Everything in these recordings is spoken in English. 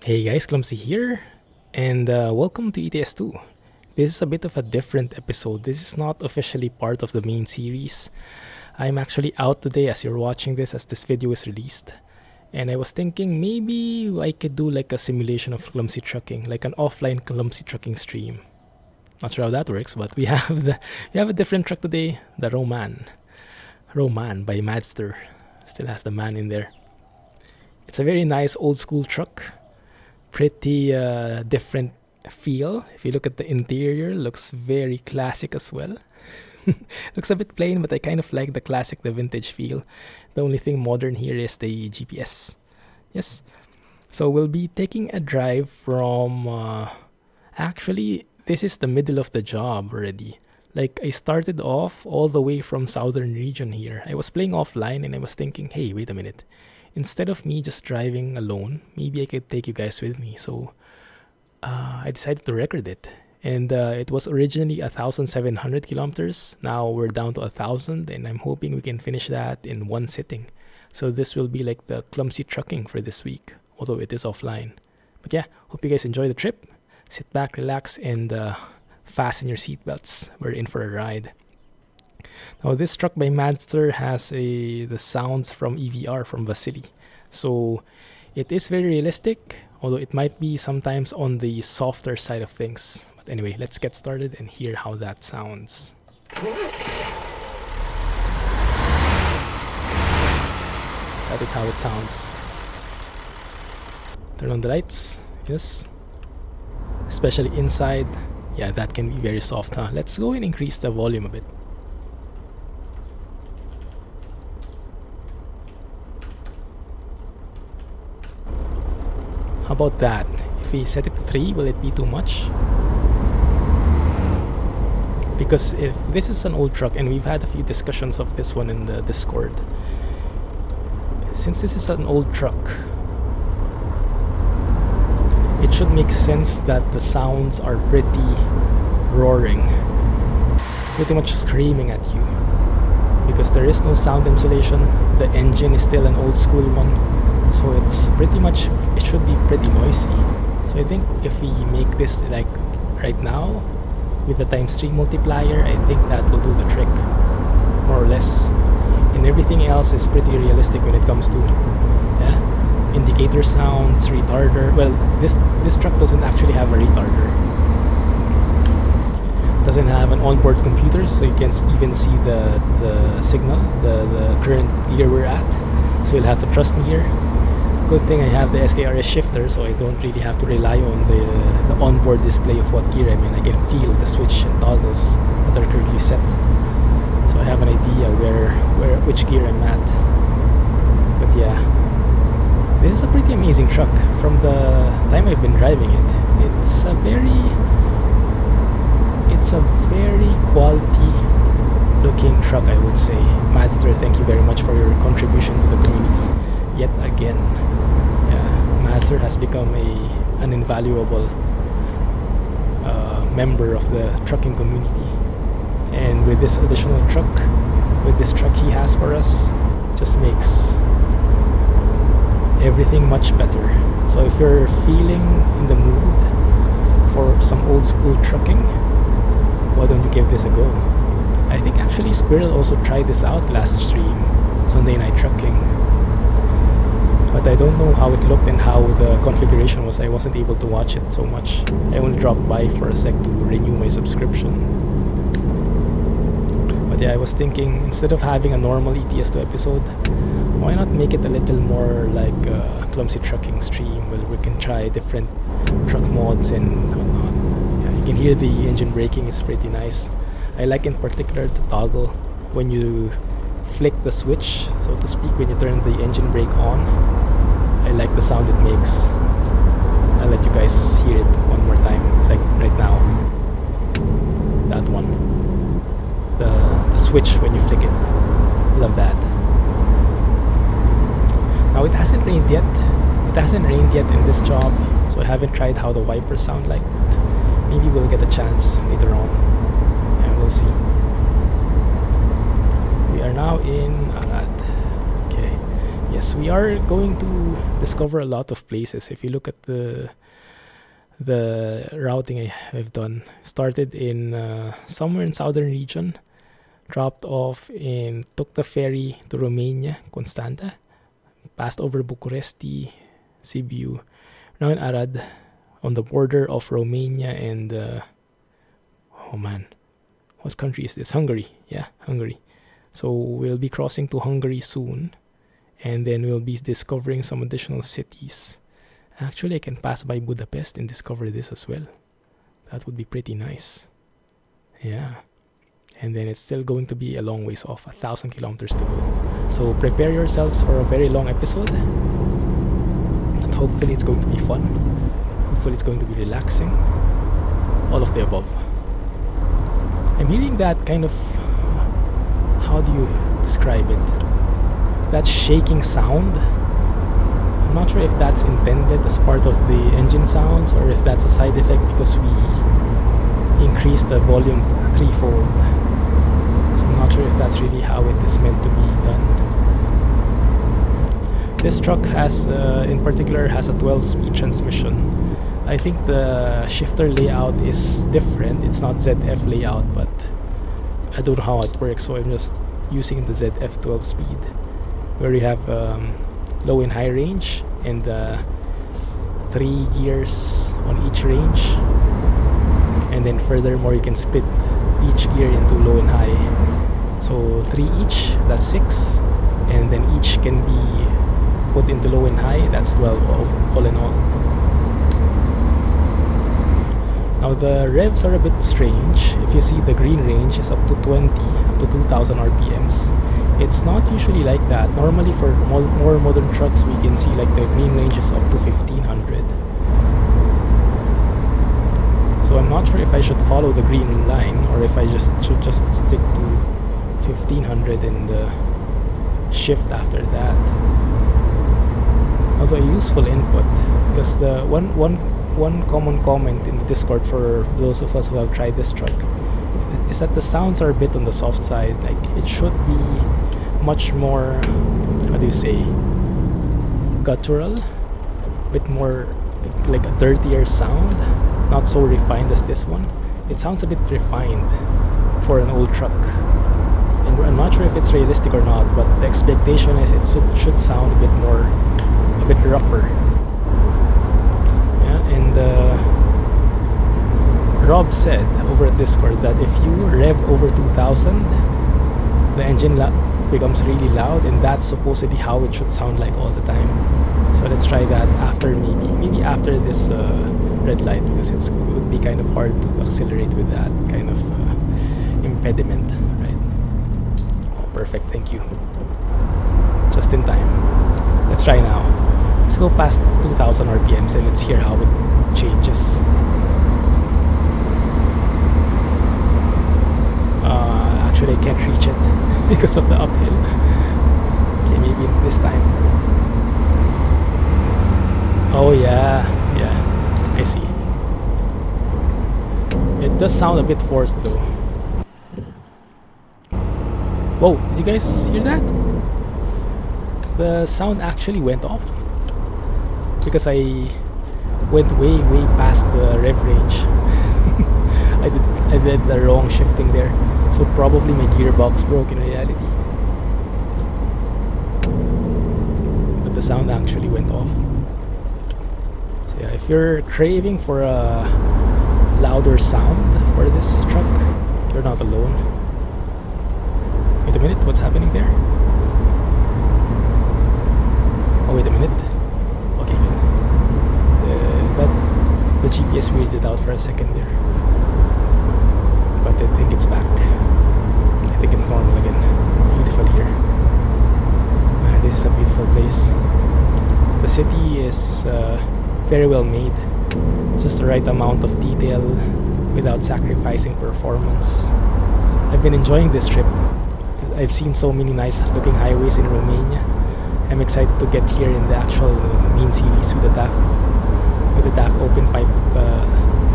Hey guys, Clumsy here, and welcome to ETS2. This is a bit of a different episode. This is not officially part of the main series. I'm actually out today as you're watching this, as this video is released. And I was thinking maybe I could do like a simulation of Clumsy Trucking, like an offline Clumsy Trucking stream. Not sure how that works, but we have a different truck today, the Roman by MADster. Still has the man in there. It's a very nice old school truck. Pretty different feel. If you look at the interior, looks very classic as well. Looks a bit plain, but I kind of like the vintage feel. The only thing modern here is the GPS. Yes. So we'll be taking a drive from actually this is the middle of the job already. Like I started off all the way from southern region here. I was playing offline and I was thinking, hey, wait a minute. Instead of me just driving alone, maybe I could take you guys with me. So I decided to record it. And it was originally 1,700 kilometers. Now we're down to 1,000, and I'm hoping we can finish that in one sitting. So this will be like the Clumsy Trucking for this week, although it is offline. But yeah, hope you guys enjoy the trip. Sit back, relax, and fasten your seatbelts. We're in for a ride. Now this truck by MADster has the sounds from EVR from Vasily. So it is very realistic, although it might be sometimes on the softer side of things. But anyway, let's get started and hear how that sounds. That is how it sounds. Turn on the lights. Yes. Especially inside. Yeah, that can be very soft, huh? Let's go and increase the volume a bit. How about that? If we set it to 3, will it be too much? Because if this is an old truck, and we've had a few discussions of this one in the Discord, since this is an old truck, it should make sense that the sounds are pretty roaring, pretty much screaming at you, because there is no sound insulation. The engine is still an old school one. So it's pretty much, it should be pretty noisy. So I think if we make this like right now with the ×3 multiplier, I think that will do the trick, more or less. And everything else is pretty realistic when it comes to indicator sounds, retarder. Well, this truck doesn't actually have a retarder. Doesn't have an onboard computer, so you can even see the signal, the current gear we're at. So you'll have to trust me here. Good thing I have the SKRS shifter, so I don't really have to rely on the onboard display of what gear I'm in. I can feel the switch and toggles that are currently set, so I have an idea which gear I'm at. But yeah, this is a pretty amazing truck. From the time I've been driving it, it's a very quality looking truck, I would say. MADster, thank you very much for your contribution to the community yet again. MADster has become an invaluable member of the trucking community, and with this additional truck, with this truck he has for us, just makes everything much better. So if you're feeling in the mood for some old school trucking, why don't you give this a go? I think actually Squirrel also tried this out last stream, Sunday Night Trucking. But I don't know how it looked and how the configuration was. I wasn't able to watch it so much. I only dropped by for a sec to renew my subscription. But yeah, I was thinking, instead of having a normal ETS2 episode, why not make it a little more like a Clumsy Trucking stream where we can try different truck mods and whatnot. Yeah, you can hear the engine braking, it's pretty nice. I like in particular the toggle when you flick the switch, so to speak, when you turn the engine brake on. I like the sound it makes. I'll let you guys hear it one more time, like right now. That one. The switch when you flick it. Love that. Now it hasn't rained yet. It hasn't rained yet in this job, so I haven't tried how the wipers sound like. But maybe we'll get a chance later on. And we'll see. We are now in Arad. Okay. yes, we are going to discover a lot of places. If you look at the routing I've done, started in somewhere in southern region, dropped off in, took the ferry to Romania, Constanta, passed over Bucuresti, Sibiu, now in Arad, on the border of Romania and oh man, what country is this? Hungary. Yeah, Hungary. So we'll be crossing to Hungary soon, and then we'll be discovering some additional cities. Actually, I can pass by Budapest and discover this as well. That would be pretty nice. Yeah. And then it's still going to be a long ways off, 1,000 kilometers to go. So prepare yourselves for a very long episode. And hopefully it's going to be fun. Hopefully it's going to be relaxing. All of the above. I'm hearing that kind of, how do you describe it? That shaking sound. I'm not sure if that's intended as part of the engine sounds or if that's a side effect because we increased the volume threefold. So I'm not sure if that's really how it is meant to be done. This truck has, in particular, has a 12-speed transmission. I think the shifter layout is different. It's not ZF layout, but I don't know how it works, so I'm just using the ZF 12-speed, where you have low and high range and 3 gears on each range, and then furthermore you can split each gear into low and high, so 3 each, that's 6, and then each can be put into low and high, that's 12 all in all. Now the revs are a bit strange. If you see, the green range is up to 20, up to 2000 RPMs. It's not usually like that. Normally for more modern trucks we can see like the green range is up to 1500. So I'm not sure if I should follow the green line or if I should just stick to 1500 and shift after that. Although a useful input, because the one common comment in the Discord for those of us who have tried this truck is that the sounds are a bit on the soft side. Like, it should be much more, how do you say, guttural, a bit more like a dirtier sound, not so refined as this one. It sounds a bit refined for an old truck, and I'm not sure if it's realistic or not, but the expectation is it should sound a bit more, a bit rougher. And Rob said over at Discord that if you rev over 2000, the engine becomes really loud, and that's supposedly how it should sound like all the time. So let's try that after maybe after this red light, because it would be kind of hard to accelerate with that kind of impediment, right? Oh, perfect, thank you. Just in time. Let's try now. Let's go past 2000 RPMs and let's hear how it changes. Actually I can't reach it because of the uphill. Okay, maybe this time. Oh yeah, I see. It does sound a bit forced though. Whoa, did you guys hear that? The sound actually went off because I went way past the rev range. I did the wrong shifting there, so probably my gearbox broke in reality. But the sound actually went off. So yeah, if you're craving for a louder sound for this truck, you're not alone. Wait a minute, what's happening there? Oh, wait a minute. Okay, good. The GPS weirded out for a second there. But I think it's back. I think it's normal again. Beautiful here. Man, this is a beautiful place. The city is very well made. Just the right amount of detail without sacrificing performance. I've been enjoying this trip. I've seen so many nice looking highways in Romania. I'm excited to get here in the actual main series with the DAF open pipe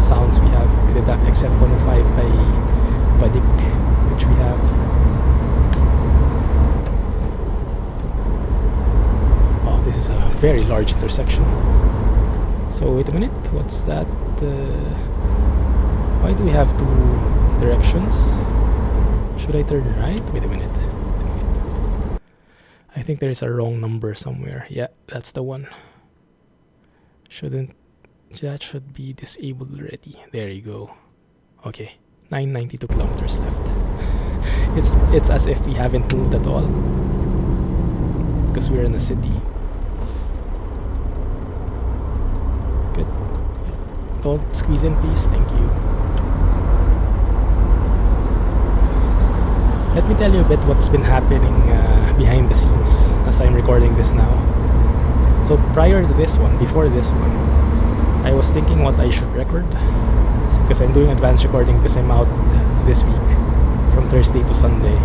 sounds we have, with the DAF XF105 by Vadik, which we have. very large intersection. So wait a minute, what's that? Why do we have two directions? Should I turn right? Wait a minute. I think there is a wrong number somewhere. Yeah, that's the one. That should be disabled already. There you go. Okay, 992 kilometers left. It's as if we haven't moved at all, because we're in a city. Good. Don't squeeze in, please. Thank you. Let me tell you a bit what's been happening behind the scenes as I'm recording this now. So prior to this one, before this one, I was thinking what I should record, because I'm doing advanced recording because I'm out this week from Thursday to Sunday.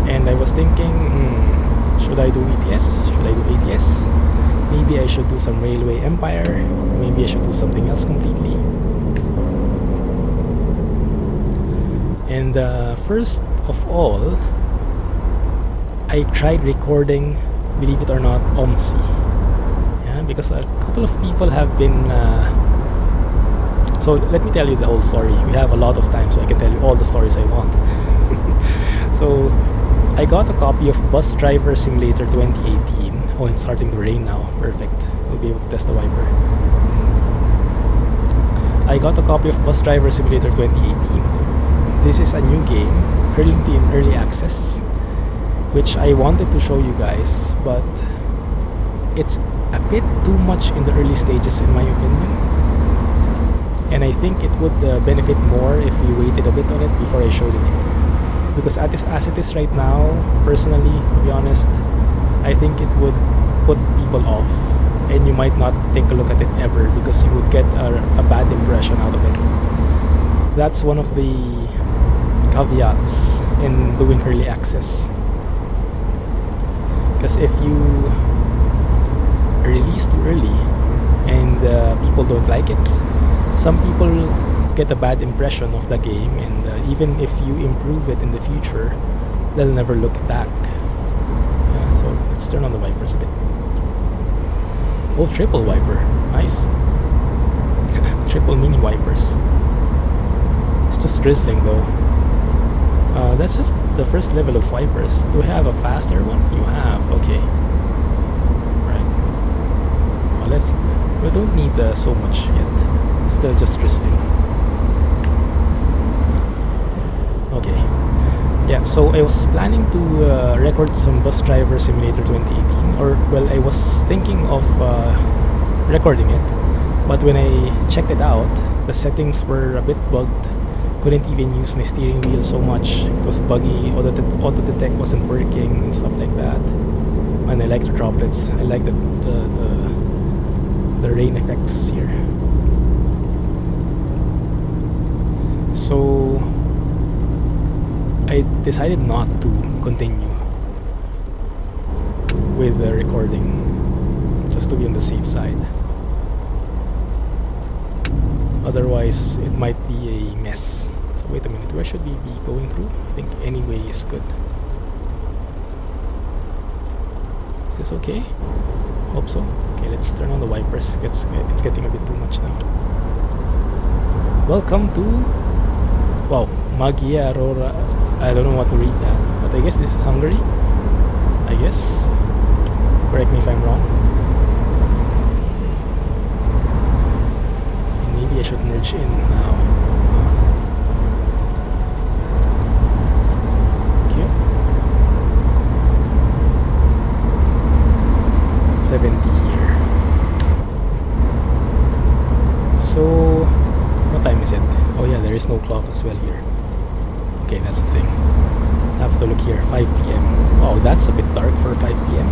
And I was thinking, should I do ETS? Should I do ATS? Maybe I should do some Railway Empire. Maybe I should do something else completely. And first of all, I tried recording, believe it or not, OMSI. Yeah, because a couple of people have been... so let me tell you the whole story. We have a lot of time, so I can tell you all the stories I want. So I got a copy of Bus Driver Simulator 2018. Oh, it's starting to rain now. Perfect. We'll be able to test the wiper. I got a copy of Bus Driver Simulator 2018. This is a new game, currently in early access, which I wanted to show you guys, but it's a bit too much in the early stages in my opinion. And I think it would benefit more if we waited a bit on it before I showed it to you. Because as it is right now, personally, to be honest, I think it would put people off, and you might not take a look at it ever because you would get a bad impression out of it. That's one of the caveats in doing early access. Because if you release too early and people don't like it, some people get a bad impression of the game, and even if you improve it in the future, they'll never look back. So let's turn on the wipers a bit. Oh, triple wiper. Nice. Triple mini wipers. It's just drizzling though. That's just the first level of wipers. Do we have a faster one? You have. Okay. Right. Well, we don't need so much yet. Still just drizzling. Okay. Yeah, so I was planning to record some Bus Driver Simulator 2018, or well, I was thinking of recording it, but when I checked it out, the settings were a bit bugged. Couldn't even use my steering wheel so much. It was buggy. Auto detect wasn't working and stuff like that. And I like the droplets. I like the rain effects here. So I decided not to continue with the recording, just to be on the safe side. Otherwise, it might be a mess. So wait a minute, where should we be going through? I think anyway is good. Is this okay? Hope so. Okay, let's turn on the wipers. It's getting a bit too much now. Welcome to... wow, Magia Aurora. I don't know what to read that, but I guess this is Hungary. I guess. Correct me if I'm wrong. And maybe I should merge in now. Okay. 70 here. So, what time is it? Oh yeah, there is no clock as well here. Okay, that's the thing. I have to look here. 5 p.m. Oh, that's a bit dark for 5 p.m.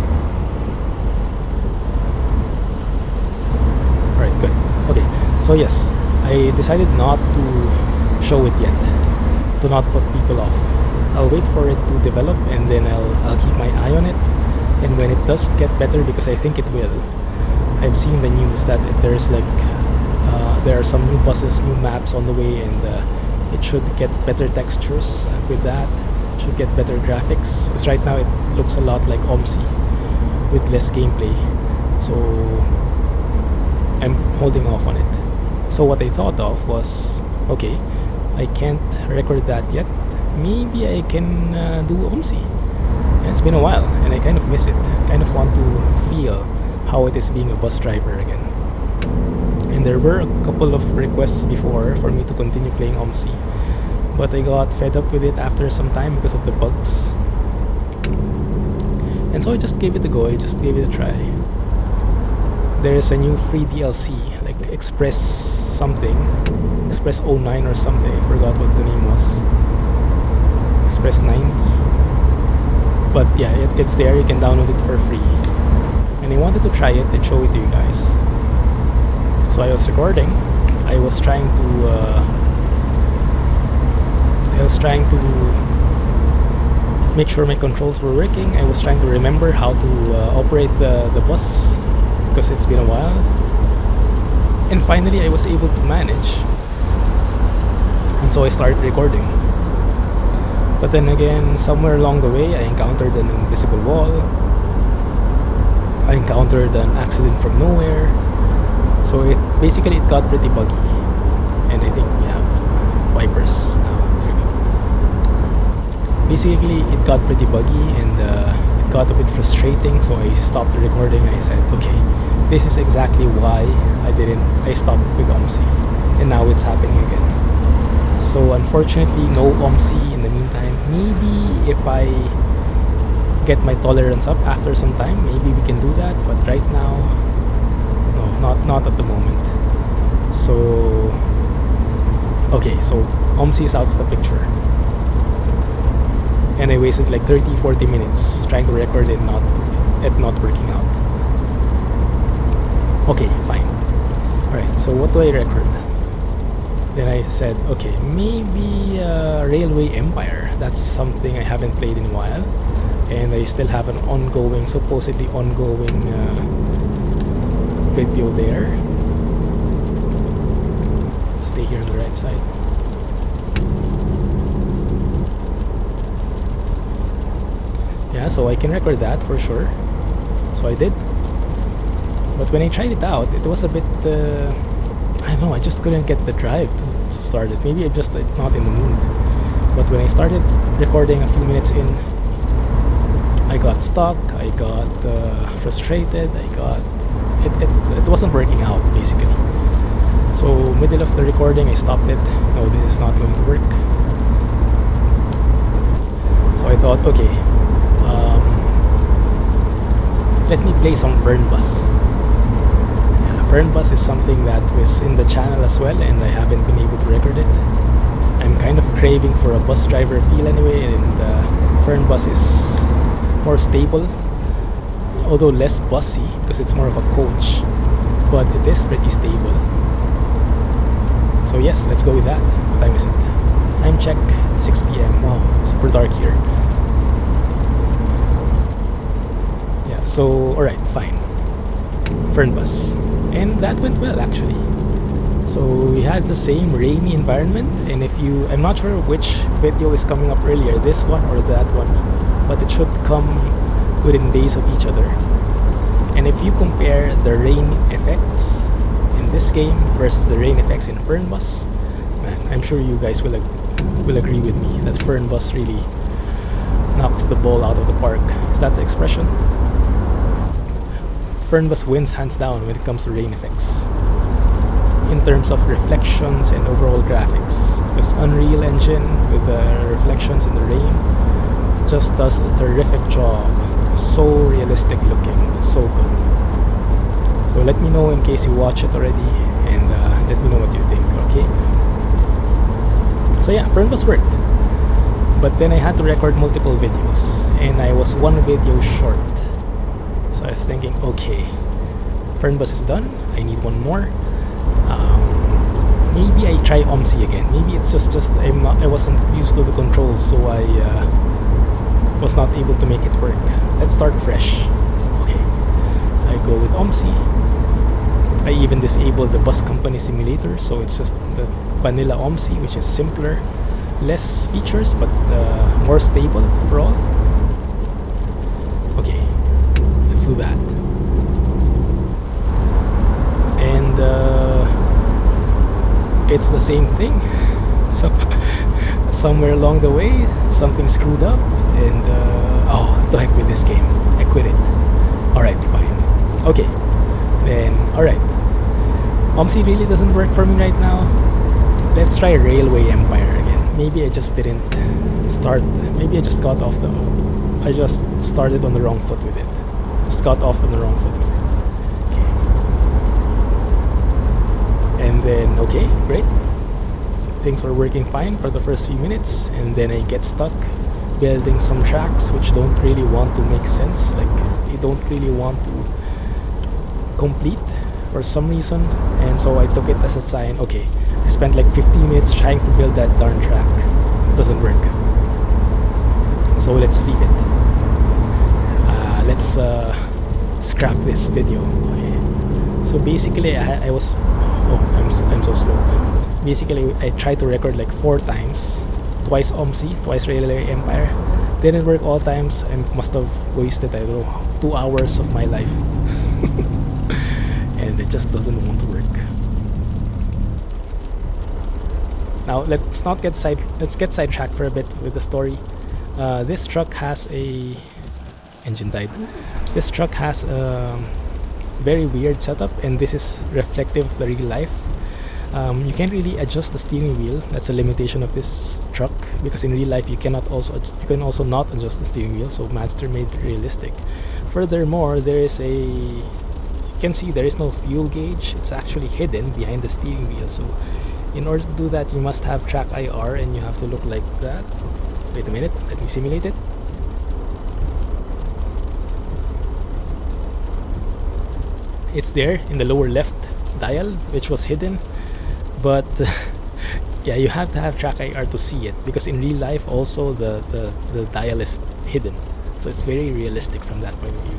Alright, good. Okay, so yes, I decided not to show it yet, to not put people off. I'll wait for it to develop, and then I'll keep my eye on it. And when it does get better, because I think it will, I've seen the news that there's like there are some new buses, new maps on the way, and it should get better textures with that. Should get better graphics, because right now it looks a lot like OMSI with less gameplay. so I'm holding off on it. So what I thought of was, okay, I can't record that yet. Maybe I can do OMSI. It's been a while and I kind of miss it. Kind of want to feel how it is being a bus driver again. And there were a couple of requests before for me to continue playing OMSI, but I got fed up with it after some time because of the bugs. And so I just gave it a go, I just gave it a try. There's a new free DLC, like Express something, Express 09 or something, I forgot what the name was. Express 90. But yeah, it's there, you can download it for free. And I wanted to try it and show it to you guys. So I was recording, I was trying to make sure my controls were working. I was trying to remember how to operate the bus, because it's been a while. And finally I was able to manage. And so I started recording. But then again, somewhere along the way, I encountered an invisible wall. I encountered an accident from nowhere. So it got pretty buggy. And I think we have wipers now. There we go. Basically, it got pretty buggy and it got a bit frustrating. So I stopped the recording and I said, okay, this is exactly why I stopped with OMSI. And now it's happening again. So unfortunately, no OMSI in the meantime. Maybe if I get my tolerance up after some time, maybe we can do that. But right now, no, not at the moment. So okay, so OMSI is out of the picture. And I wasted like 30-40 minutes trying to record it not working out. Okay, fine. Alright, so what do I record? Then I said, okay, maybe Railway Empire. That's something I haven't played in a while. And I still have an supposedly ongoing video there. Stay here on the right side. Yeah, so I can record that for sure. So I did. But when I tried it out, it was a bit I don't know, I just couldn't get the drive to start it. Maybe I'm just not in the mood. But when I started recording a few minutes in, I got stuck, I got frustrated, it wasn't working out basically. So middle of the recording, I stopped it. No, this is not going to work. So I thought, okay, let me play some Fernbus. Fernbus is something that was in the channel as well, and I haven't been able to record it. I'm kind of craving for a bus driver feel anyway, and Fernbus is more stable, although less bussy because it's more of a coach, but it is pretty stable. So yes, let's go with that. What time is it? Time check, 6 PM. Wow, super dark here. Yeah, so alright, fine. Fernbus. And that went well actually. So we had the same rainy environment, and I'm not sure which video is coming up earlier, this one or that one, but it should come within days of each other. And if you compare the rain effects in this game versus the rain effects in Fernbus, man, I'm sure you guys will agree with me that Fernbus really knocks the ball out of the park. Is that the expression? Fernbus wins hands down when it comes to rain effects in terms of reflections and overall graphics. This Unreal Engine with the reflections in the rain just does a terrific job. So realistic looking, it's so good. So let me know in case you watch it already, and let me know what you think, okay? So yeah, Fernbus worked, but then I had to record multiple videos and I was one video short. So I was thinking, okay, Fernbus is done, I need one more. Maybe I try OMSI again. Maybe it's just I wasn't used to the controls, so I was not able to make it work. Let's start fresh. Okay, I go with OMSI. I even disabled the bus company simulator, so it's just the vanilla OMSI, which is simpler, less features, but more stable overall. Okay, let's do that. and it's the same thing. So somewhere along the way, something screwed up, and oh, the heck with this game. I quit it. Alright, fine. Okay. Then, alright. OMSI really doesn't work for me right now. Let's try Railway Empire again. Maybe I just didn't start. Maybe I just got off the. I just started on the wrong foot with it. Just got off on the wrong foot with it. Okay. And then, okay, great. Things are working fine for the first few minutes, and then I get stuck building some tracks which don't really want to make sense. Like, you don't really want to complete for some reason, and so I took it as a sign. Okay, I spent like 15 minutes trying to build that darn track. It doesn't work. So let's leave it. Let's scrap this video. Okay. So basically, I was. Oh, I'm so slow. Basically, I tried to record like 4 times. Twice OMSI, twice Railway Empire. Didn't work all times. I must have wasted, I don't know, 2 hours of my life. And it just doesn't want to work. Now let's get sidetracked for a bit with the story. This truck has a engine died. This truck has a very weird setup, and this is reflective of the real life. You can't really adjust the steering wheel. That's a limitation of this truck, because in real life you can also not adjust the steering wheel. So MADster made it realistic. Furthermore, you can see there is no fuel gauge. It's actually hidden behind the steering wheel. So in order to do that, you must have TrackIR, and you have to look like that. Wait a minute, let me simulate it. It's there in the lower left dial, which was hidden. But yeah, you have to have TrackIR to see it, because in real life also the dial is hidden. So it's very realistic from that point of view.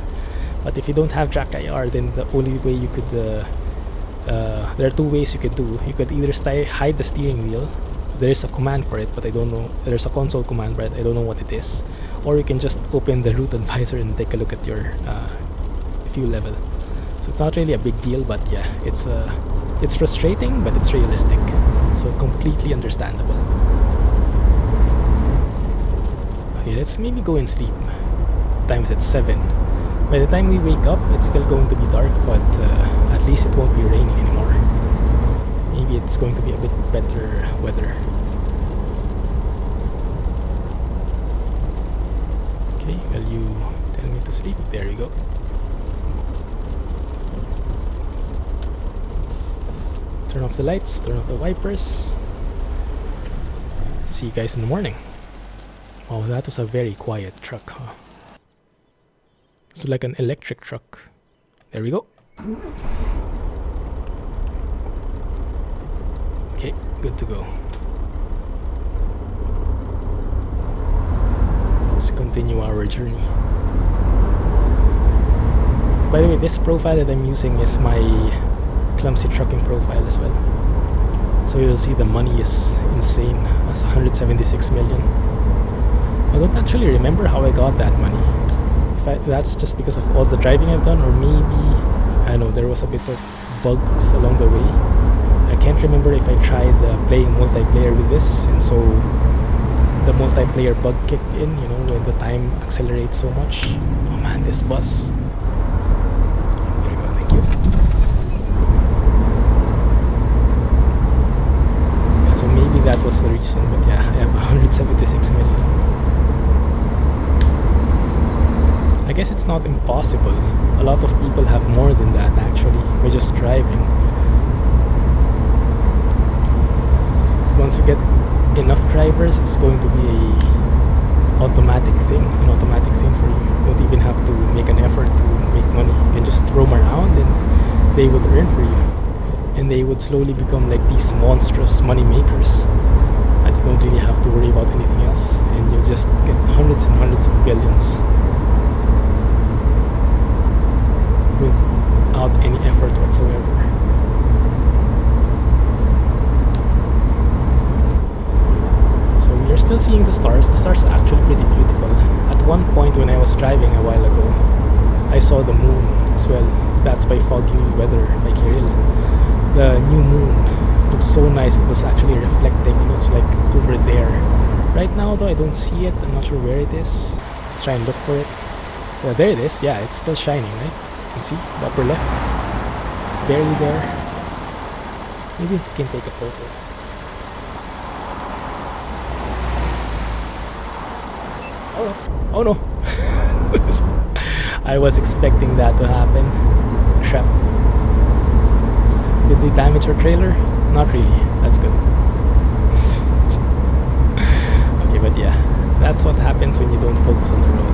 But if you don't have TrackIR, then the only way you could there are 2 ways you could do. You could either hide the steering wheel. There is a command for it, but I don't know. There's a console command, but I don't know what it is. Or you can just open the route advisor and take a look at your fuel level. So it's not really a big deal, but yeah, it's frustrating, but it's realistic. So completely understandable. Okay, let's maybe go and sleep. What time is it? 7. By the time we wake up, it's still going to be dark, but at least it won't be raining anymore. Maybe it's going to be a bit better weather. Okay, well, you tell me to sleep. There you go. Turn off the lights, turn off the wipers. See you guys in the morning. Oh, that was a very quiet truck, huh? It's like an electric truck. There we go. Okay, good to go. Let's continue our journey. By the way, this profile that I'm using is my Clumsy Trucking profile as well. So you'll see the money is insane. That's 176 million. I don't actually remember how I got that money. That's just because of all the driving I've done, or maybe, I don't know, there was a bit of bugs along the way. I can't remember if I tried playing multiplayer with this, and so the multiplayer bug kicked in, you know, when the time accelerates so much. Oh man, this bus. There you go, thank you. Yeah, so maybe that was the reason, but yeah, I have 176 million. I guess it's not impossible. A lot of people have more than that actually by just driving. Once you get enough drivers, it's going to be an automatic thing for you. You don't even have to make an effort to make money. You can just roam around and they would earn for you. And they would slowly become like these monstrous money makers that you don't really have to worry about anything else. And you'll just get hundreds and hundreds of billions without any effort whatsoever. So we are still seeing the stars. The stars are actually pretty beautiful. At one point when I was driving a while ago, I saw the moon as well. That's by foggy weather, by Kirill. the new moon looks so nice. It was actually reflecting, and it's like over there. Right now though, I don't see it. I'm not sure where it is. Let's try and look for it. There it is. Yeah, it's still shining, right? You can see the upper left. It's barely there. Maybe we can take a photo. Oh no. I was expecting that to happen. Crap. Did they damage our trailer? Not really. That's good. Okay, but yeah, that's what happens when you don't focus on the road.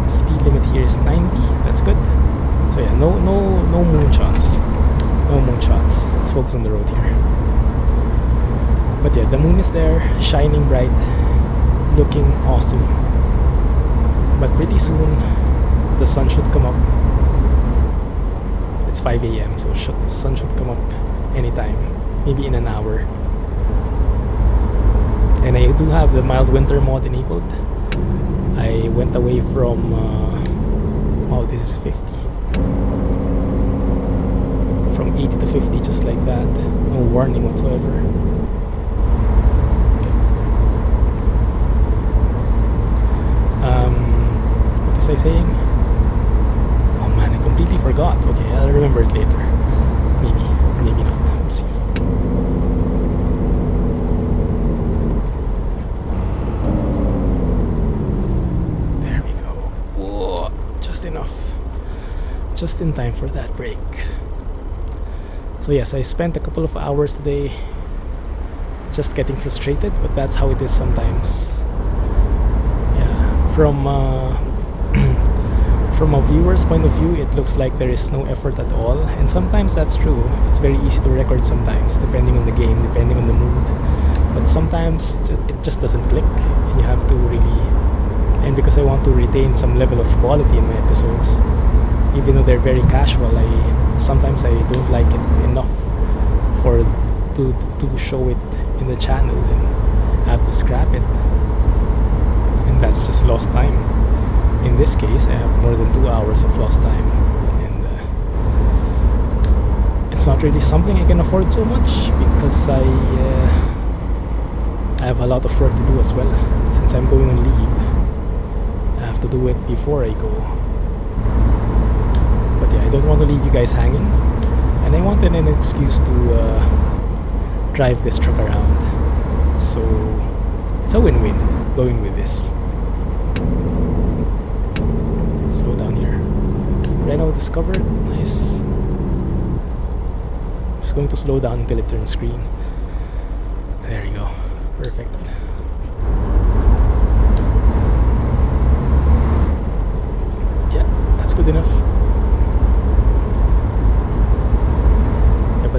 Speed limit here is 90. That's good. So yeah, no moonshots. No moonshots. Let's focus on the road here. But yeah, the moon is there, shining bright, looking awesome. But pretty soon, the sun should come up. It's 5 a.m. so sun should come up anytime, maybe in an hour. And I do have the mild winter mod enabled. I went away from oh, this is 50. From 80 to 50, just like that. No warning whatsoever. What was I saying? Oh man, I completely forgot. Okay, I'll remember it later. Maybe, or maybe not. We'll see. There we go. Whoa, just enough. Just in time for that break. So yes, I spent a couple of hours today just getting frustrated, but that's how it is sometimes. Yeah, from a viewer's point of view, it looks like there is no effort at all, and sometimes that's true. It's very easy to record sometimes, depending on the game, depending on the mood. But sometimes it just doesn't click, and you have to really. And because I want to retain some level of quality in my episodes, even though they're very casual, sometimes I don't like it enough for to show it in the channel, and I have to scrap it, and that's just lost time. In this case, I have more than 2 hours of lost time, and it's not really something I can afford so much because I have a lot of work to do as well. Since I'm going on leave, I have to do it before I go. But yeah, I don't want to leave you guys hanging, and I wanted an excuse to drive this truck around. So it's a win-win going with this. Slow down here. Renault discovered. Nice. Just going to slow down until it turns green. There you go. Perfect. Yeah, that's good enough.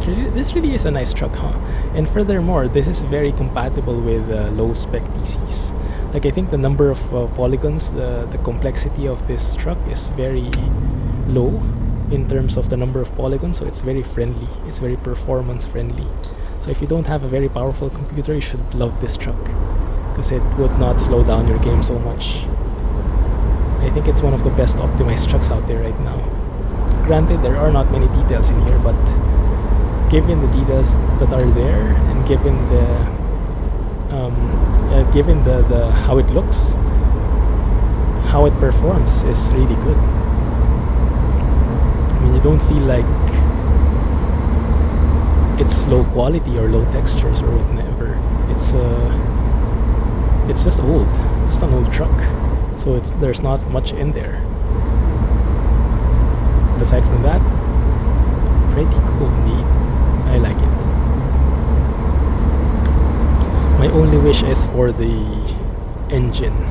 This really is a nice truck, huh? And furthermore, this is very compatible with low-spec PCs. Like, I think the number of polygons, the complexity of this truck is very low in terms of the number of polygons, so it's very friendly. It's very performance-friendly. So if you don't have a very powerful computer, you should love this truck, because it would not slow down your game so much. I think it's one of the best optimized trucks out there right now. Granted, there are not many details in here, but given the details that are there, and given the how it looks, how it performs is really good. I mean, you don't feel like it's low quality or low textures or whatever. It's just old. It's just an old truck, so there's not much in there. But aside from that, pretty cool, neat. I like it. My only wish is for the engine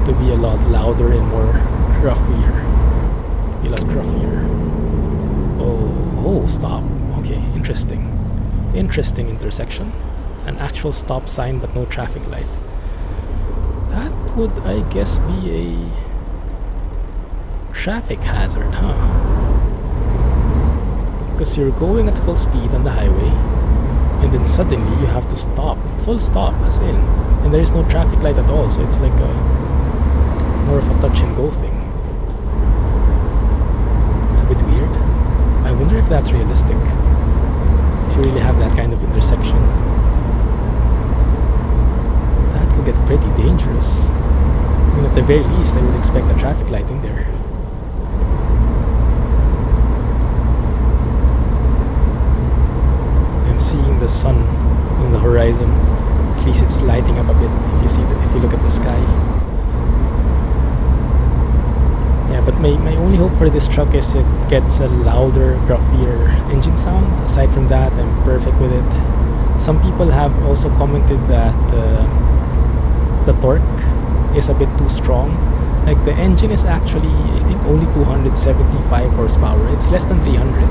to be a lot louder and more gruffier. A lot gruffier. Oh, stop. Okay, interesting. Interesting intersection. An actual stop sign but no traffic light. That would, I guess, be a traffic hazard, huh? Because you're going at full speed on the highway, and then suddenly you have to stop, full stop, as in, and there is no traffic light at all, so it's like more of a touch and go thing. if that's realistic. If you really have that kind of intersection. That could get pretty dangerous. I mean, at the very least, I would expect a traffic light in there. I'm seeing the sun on the horizon. At least it's lighting up a bit if you see that, if you look at the sky. Yeah, but my only hope for this truck is it gets a louder, gruffier engine sound. Aside from that, I'm perfect with it. Some people have also commented that the torque is a bit too strong. Like, the engine is actually, I think, only 275 horsepower. It's less than 300.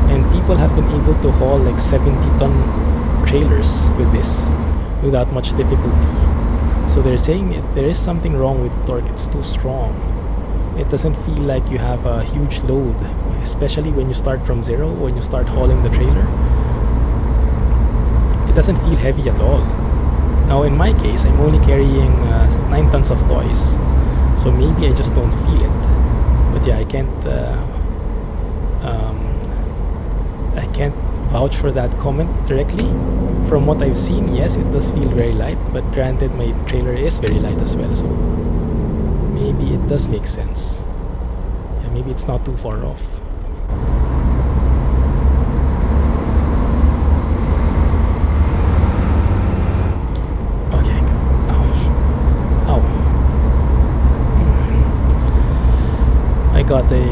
And people have been able to haul like 70-ton trailers with this without much difficulty. So they're saying there is something wrong with the torque. It's too strong. It doesn't feel like you have a huge load, especially when you start from zero, when you start hauling the trailer. It doesn't feel heavy at all. Now in my case, I'm only carrying 9 tons of toys, so maybe I just don't feel it. But yeah, I can't vouch for that comment directly. From what I've seen, yes, it does feel very light, but granted, my trailer is very light as well, so maybe it does make sense. Yeah, maybe it's not too far off. Okay, ouch. Ow. I got a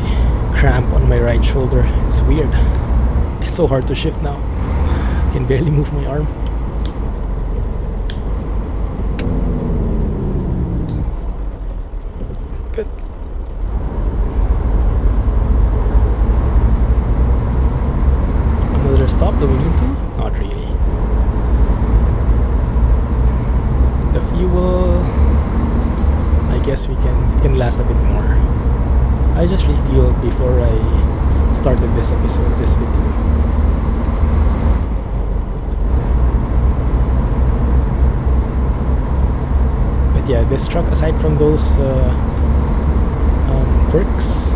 cramp on my right shoulder. It's weird. It's so hard to shift now. I can barely move my arm. Good. Another stop, do we need to? Not really. The fuel, I guess it can last a bit more. I just refueled before I started this video. But yeah, this truck, aside from those quirks,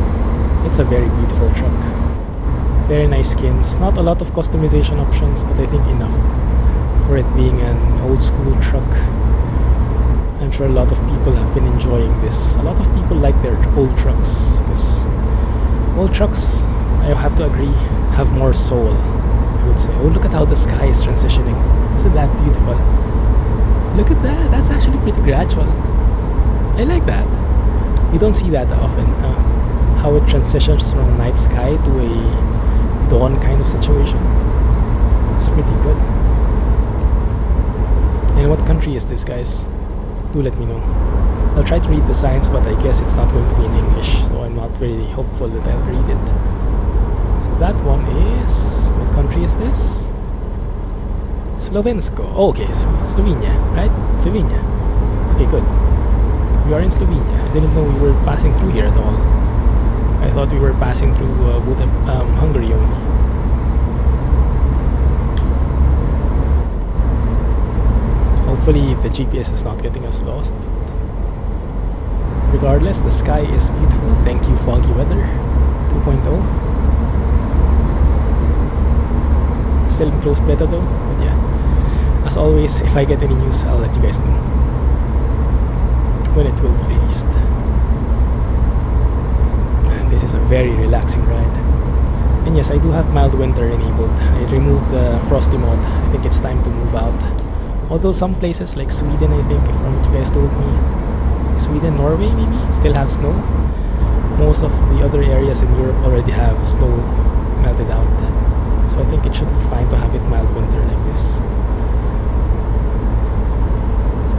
it's a very beautiful truck. Very nice skins. Not a lot of customization options, but I think enough for it being an old school truck. I'm sure a lot of people have been enjoying this. A lot of people like their old trucks, because old trucks, I have to agree, have more soul, I would say. Oh, look at how the sky is transitioning. Isn't that beautiful? Look at that. That's actually pretty gradual. I like that. You don't see that often. How it transitions from a night sky to a dawn kind of situation. It's pretty good. And what country is this, guys? Do let me know. I'll try to read the signs, but I guess it's not going to be in English, so I'm not very hopeful that I'll read it. So that one is... what country is this? Slovensko. Oh, okay, Slovenia, right? Slovenia. Okay, good. We are in Slovenia. I didn't know we were passing through here at all. I thought we were passing through Hungary only. Hopefully the GPS is not getting us lost. But regardless, the sky is beautiful. Thank you, foggy weather 2.0. Still in closed beta though, but yeah. As always, if I get any news, I'll let you guys know when it will be released. And this is a very relaxing ride. And yes, I do have mild winter enabled. I removed the frosty mod. I think it's time to move out. Although some places like Sweden, I think, from what you guys told me, Sweden, Norway maybe, still have snow. Most of the other areas in Europe already have snow melted out. So I think it should be fine to have it mild winter like this.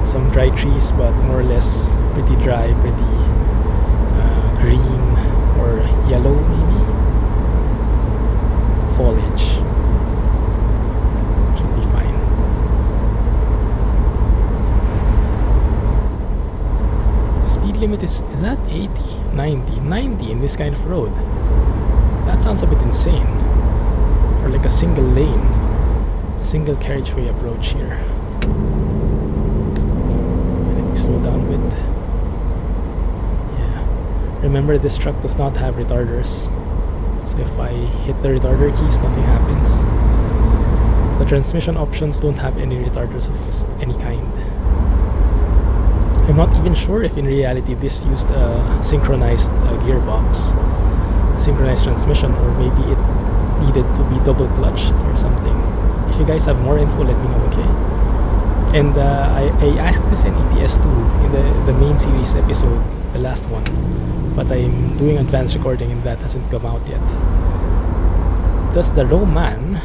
Some dry trees, but more or less pretty dry, pretty green or yellow maybe. Foliage. Should be fine. Speed limit is that 80? 90? 90 in this kind of road? That sounds a bit insane. For like a single lane, single carriageway approach here. Slow down a bit. Yeah. Remember, this truck does not have retarders, So if I hit the retarder keys, nothing happens. The transmission options don't have any retarders of any kind. I'm not even sure if in reality this used a synchronized gearbox, synchronized transmission, or maybe it needed to be double clutched or something. If you guys have more info, let me know, okay? And I asked this in ETS2 in the main series episode, the last one, but I'm doing advanced recording and that hasn't come out yet. Does the Roman,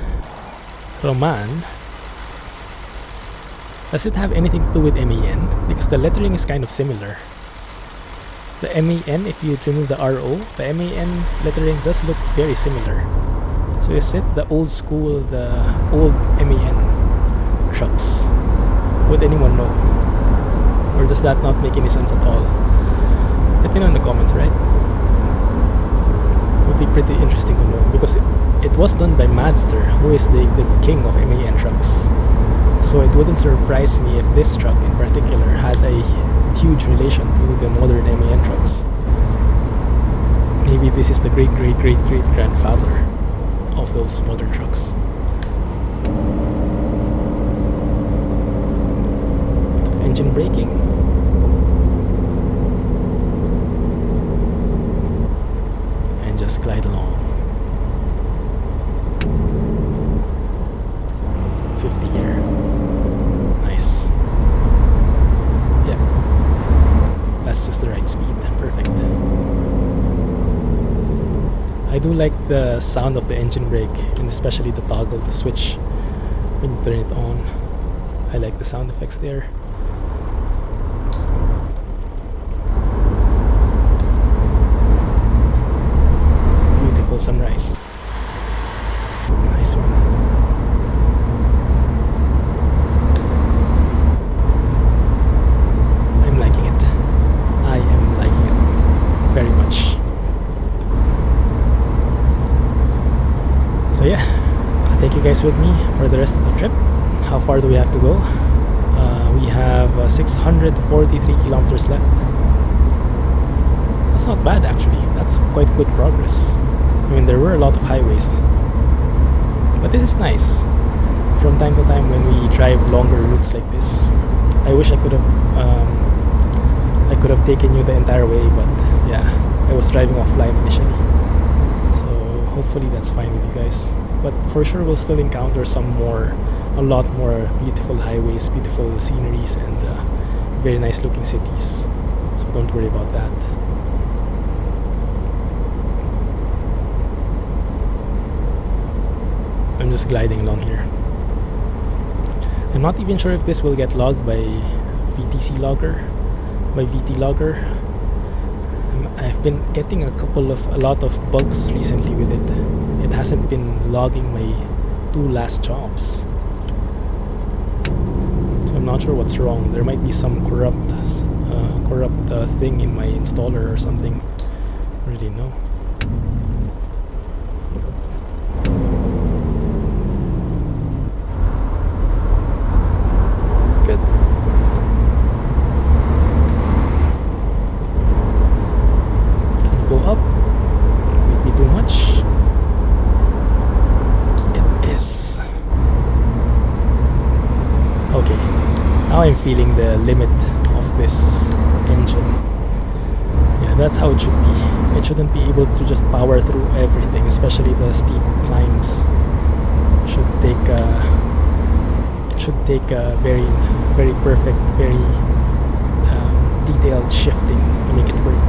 does it have anything to do with MAN? Because the lettering is kind of similar. The MAN, if you remove the RO, the MAN lettering does look very similar. So is it the old school, the old MAN trucks? Would anyone know? Or does that not make any sense at all? Let me know in the comments, right? Would be pretty interesting to know, because it was done by MADster, who is the king of MAN trucks. So it wouldn't surprise me if this truck in particular had a huge relation to the modern MAN trucks. Maybe this is the great grandfather of those modern trucks. Bit of engine braking. And just glide along. 50 here. Nice. Yeah. That's just the right speed. Perfect. I do like the sound of the engine brake, and especially the toggle, the switch when you turn it on. I like the sound effects there. Beautiful sunrise. Nice one. I'm liking it. I am liking it very much. So yeah, I'll take you guys with me for the rest of the trip. How far do we have to go? We have 643 kilometers left. That's not bad actually. That's quite good progress. I mean, there were a lot of highways, but this is nice. From time to time when we drive longer routes like this, I wish I could have taken you the entire way, but yeah, I was driving offline initially. Hopefully that's fine with you guys, but for sure we'll still encounter a lot more beautiful highways, beautiful sceneries, and very nice looking cities, so don't worry about that. I'm just gliding along here. I'm not even sure if this will get logged by VT logger. I've been getting a lot of bugs recently with it. It hasn't been logging my 2 last jobs. So I'm not sure what's wrong. There might be some corrupt thing in my installer or something. I don't really know. Good. Go up. Would be too much. It is. Okay. Now I'm feeling the limit of this engine. Yeah, that's how it should be. It shouldn't be able to just power through everything, especially the steep climbs. It should take a very perfect, very detailed shifting to make it work.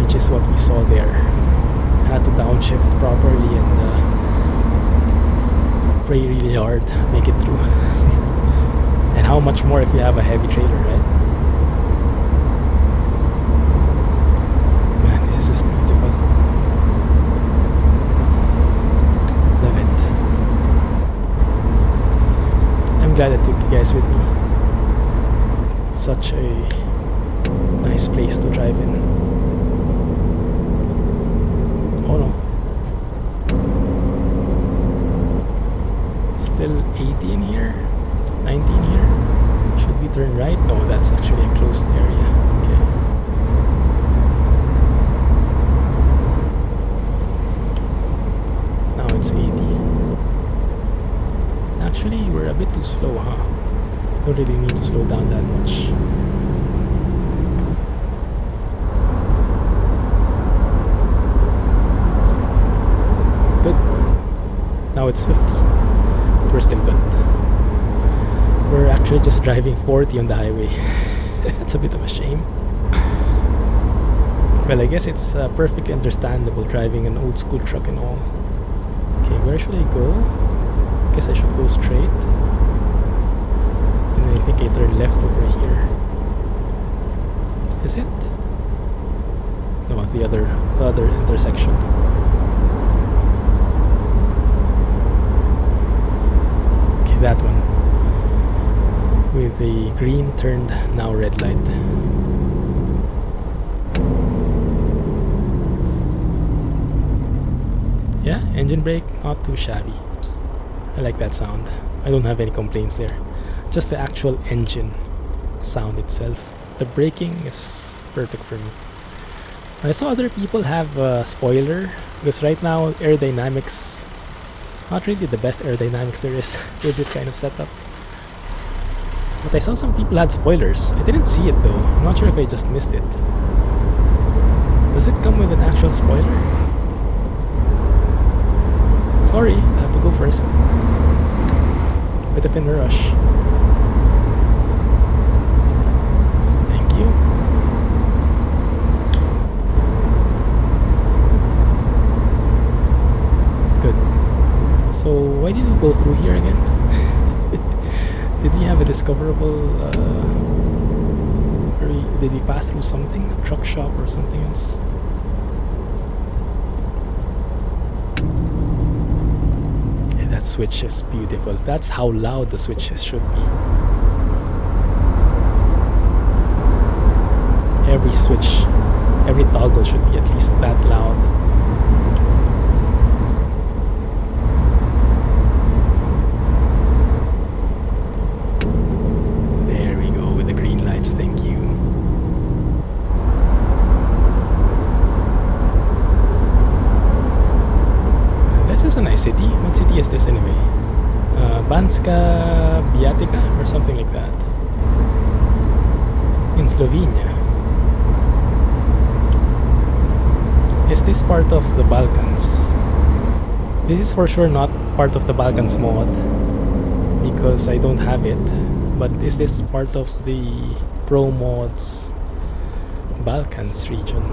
Which is what we saw there. Had to downshift properly and pray really hard to make it through. And how much more if you have a heavy trailer, right? Man, this is just beautiful. Love it. I'm glad I took you guys with me. It's such a nice place to drive in. Oh no. Still 80 in here? 90 in here? Should we turn right? No, that's actually a closed area. Okay. it's 80. Actually, we're a bit too slow, huh? Don't really need to slow down that much. Good. Now it's 50. We're still good. We're actually just driving 40 on the highway. It's a bit of a shame. Well, I guess it's perfectly understandable driving an old school truck and all. Okay, where should I go? I guess I should go straight. And I think I turn left over here. Is it? No, the other intersection. Okay, that one. With the green turned now red light. Yeah, engine brake, not too shabby. I like that sound. I don't have any complaints there. Just the actual engine sound itself. The braking is perfect for me. I saw other people have a spoiler, because right now aerodynamics, not really the best aerodynamics there is with this kind of setup. But I saw some people had spoilers. I didn't see it though. I'm not sure if I just missed it. Does it come with an actual spoiler? Sorry, I have to go first. Bit of in a rush. Thank you. Good. So, why did we go through here again? Did we have a discoverable... did we pass through something? A truck shop or something else? That switch is beautiful. That's how loud the switches should be. Every switch, every toggle should be at least that loud. There we go with the green lights, thank you. This is a nice city. What city is this anyway? Banska Biatica or something like that. In Slovenia. Is this part of the Balkans? This is for sure not part of the Balkans mod because I don't have it. But is this part of the ProMods Balkans region?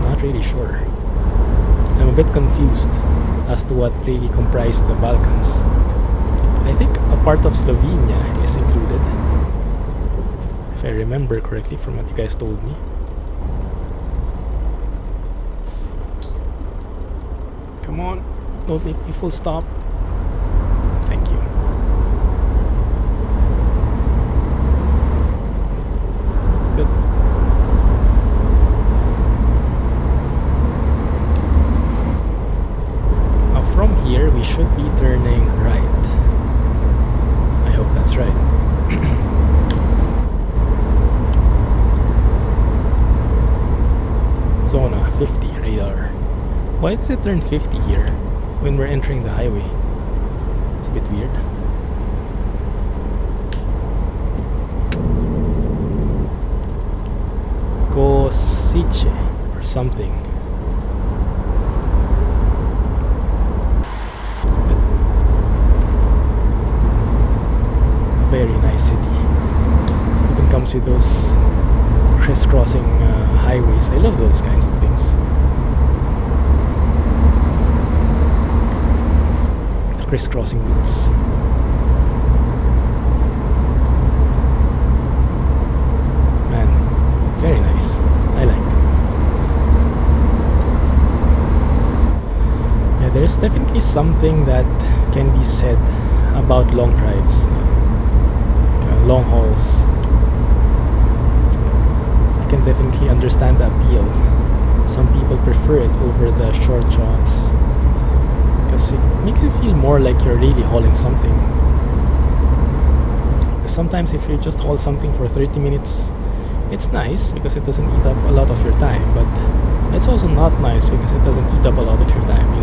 Not really sure. I'm a bit confused as to what really comprised the Balkans. I think a part of Slovenia is included, if I remember correctly from what you guys told me. Come on, don't make me full stop. Thank you. Good. From here, we should be turning right. I hope that's right. Zona 50 radar. Why does it turn 50 here when we're entering the highway? It's a bit weird. Kosice or something. Very nice city. Even comes with those crisscrossing highways. I love those kinds of things. The crisscrossing routes. Man, very nice. I like. Yeah, there's definitely something that can be said about long drives. Long hauls. I can definitely understand the appeal. Some people prefer it over the short jobs because it makes you feel more like you're really hauling something. Because sometimes if you just haul something for 30 minutes, it's nice because it doesn't eat up a lot of your time, but it's also not nice because it doesn't eat up a lot of your time.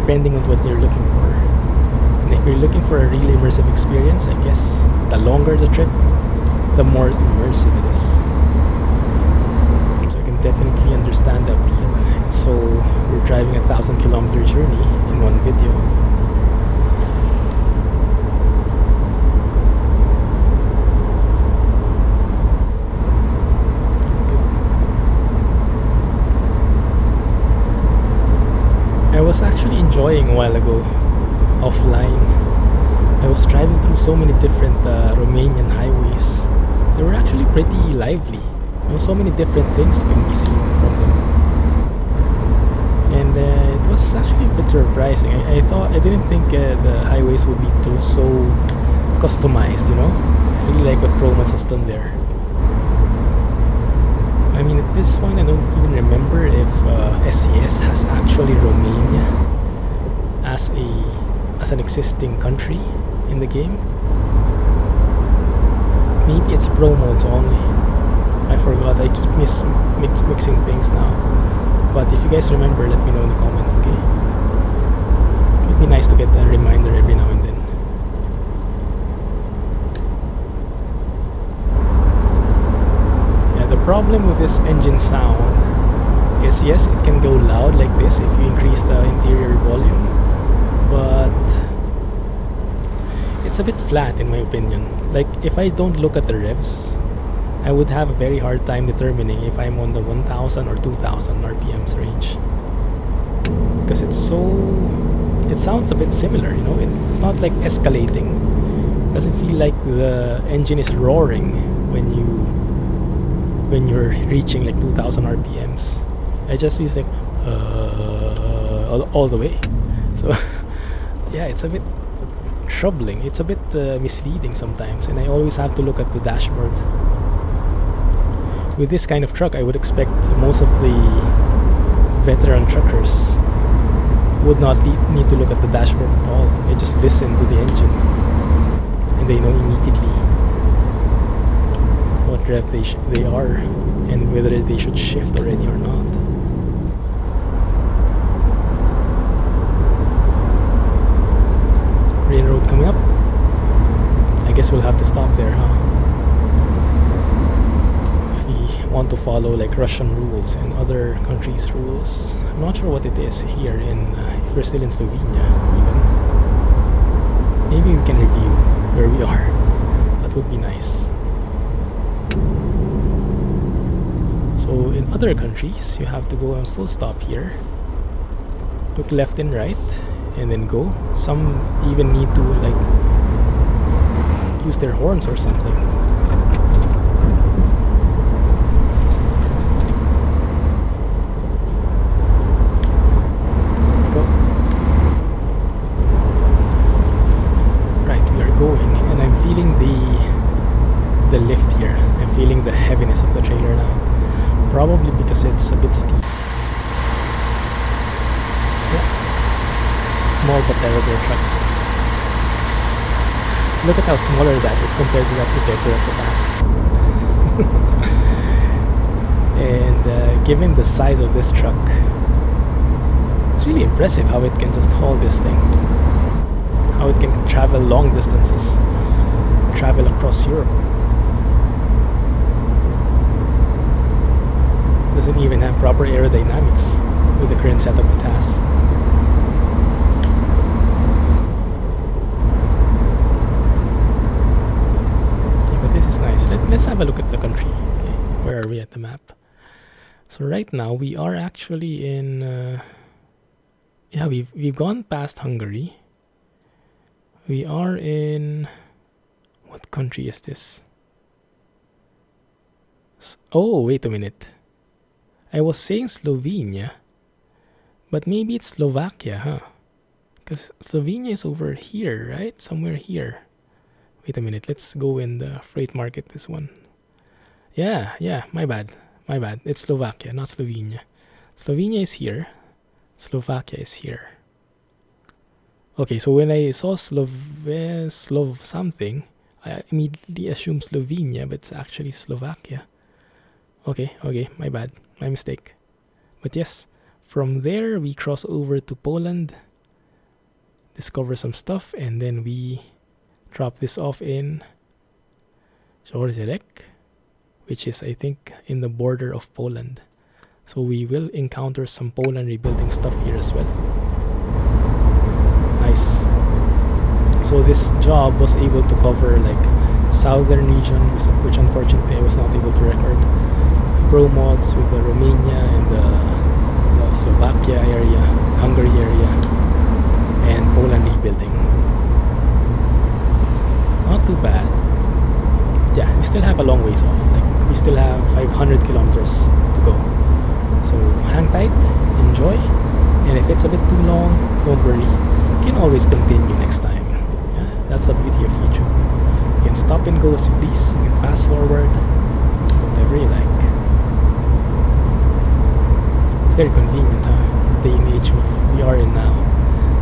depending on what you're looking for. And if you're looking for a really immersive experience, I guess the longer the trip, the more immersive it is. So I can definitely understand the appeal. And so we're driving a 1,000-kilometer journey in one video. I was actually enjoying a while ago, offline. I was driving through so many different Romanian highways. They were actually pretty lively. There were so many different things that can be seen from them. And it was actually a bit surprising. I didn't think the highways would be so customized, you know? I really like what ProMods has done there. I mean, at this point, I don't even remember if SKRS has actually Romania as an existing country in the game. Maybe it's ProMods only. I forgot. I keep mixing things now. But if you guys remember, let me know in the comments, okay? It would be nice to get a reminder every now and then. The problem with this engine sound is, yes, it can go loud like this if you increase the interior volume, but it's a bit flat in my opinion. Like, if I don't look at the revs, I would have a very hard time determining if I'm on the 1000 or 2000 RPMs range, because it sounds a bit similar, you know. It's not like escalating. It doesn't feel like the engine is roaring when you're reaching like 2000 RPMs. It just feels like all the way. So yeah, it's a bit troubling. It's a bit misleading sometimes, and I always have to look at the dashboard. With this kind of truck, I would expect most of the veteran truckers would not need to look at the dashboard at all. They just listen to the engine and they know immediately what rev they are and whether they should shift already or not. Railroad coming up. I guess we'll have to stop there, huh? If we want to follow like Russian rules and other countries' rules. I'm not sure what it is here if we're still in Slovenia even. Maybe we can review where we are. That would be nice. So in other countries, you have to go on full stop here, look left and right, and then go. Some even need to like use their horns or something. Go. Right, we are going, and I'm feeling the lift here. I'm feeling the heaviness of the trailer now. Probably because it's a bit steep. Yeah. Small but terrible truck. Look at how smaller that is compared to that Logitech at the back. And given the size of this truck, it's really impressive how it can just haul this thing. How it can travel long distances, travel across Europe. Doesn't even have proper aerodynamics with the current setup it has. Yeah, but this is nice. Let's have a look at the country. Okay, where are we at the map? So right now we are actually in. Yeah, we've gone past Hungary. We are in. What country is this? Oh, wait a minute. I was saying Slovenia, but maybe it's Slovakia, huh? Because Slovenia is over here, right? Somewhere here. Wait a minute, let's go in the freight market, this one. Yeah, my bad. It's Slovakia, not Slovenia. Slovenia is here. Slovakia is here. Okay, so when I saw Slov something, I immediately assumed Slovenia, but it's actually Slovakia. Okay, my bad. My mistake. But yes, from there we cross over to Poland, discover some stuff, and then we drop this off in Gearshift, which is, I think, in the border of Poland. So we will encounter some Poland rebuilding stuff here as well. Nice. So this job was able to cover like southern region, which unfortunately I was not able to record. ProMods with the Romania and the Slovakia area, Hungary area, and Poland rebuilding. Not too bad. Yeah, we still have a long ways off. Like we still have 500 kilometers to go. So hang tight, enjoy, and if it's a bit too long, don't worry. You can always continue next time. Yeah, that's the beauty of YouTube. You can stop and go as you please. You can fast forward, whatever you like. It's very convenient, huh? The day and age we are in now.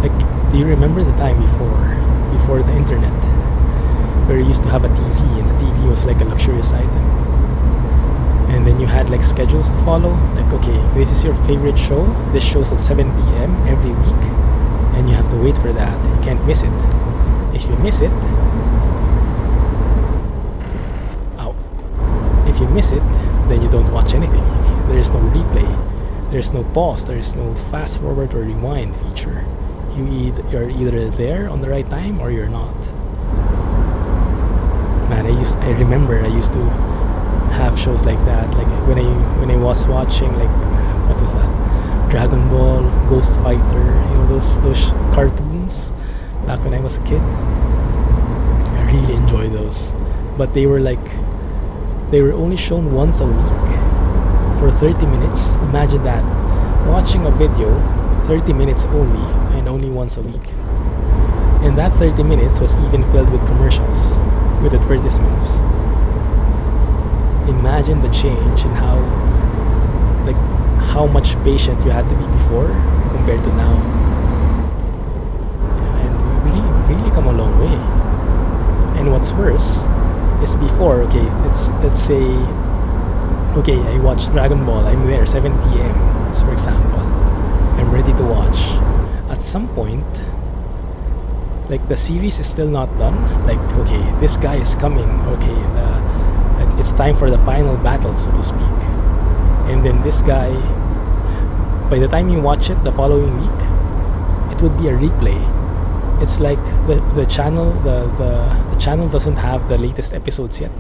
Like, do you remember the time before the internet, where you used to have a TV, and the TV was like a luxurious item? And then you had like schedules to follow. Like, okay, if this is your favorite show, this show's at 7 p.m. every week, and you have to wait for that. You can't miss it. If you miss it, if you miss it, then you don't watch anything. There is no replay. There is no pause. There is no fast forward or rewind feature. You're either there on the right time or you're not. Man, I remember I used to have shows like that. Like when I was watching, like, what was that? Dragon Ball, Ghost Fighter, you know, those cartoons back when I was a kid. I really enjoy those. But they were only shown once a week for 30 minutes. Imagine that. Watching a video 30 minutes only, and only once a week. And that 30 minutes was even filled with commercials, with advertisements. Imagine the change in how much patient you had to be before compared to now. And we really come a long way. And what's worse is before, okay, let's say, okay, I watched Dragon Ball, I'm there 7 p.m. for example, I'm ready to watch. At some point, like, the series is still not done. Like, okay, this guy is coming, okay, it's time for the final battle, so to speak. And then this guy, by the time you watch it the following week, it would be a replay. It's like the channel doesn't have the latest episodes yet,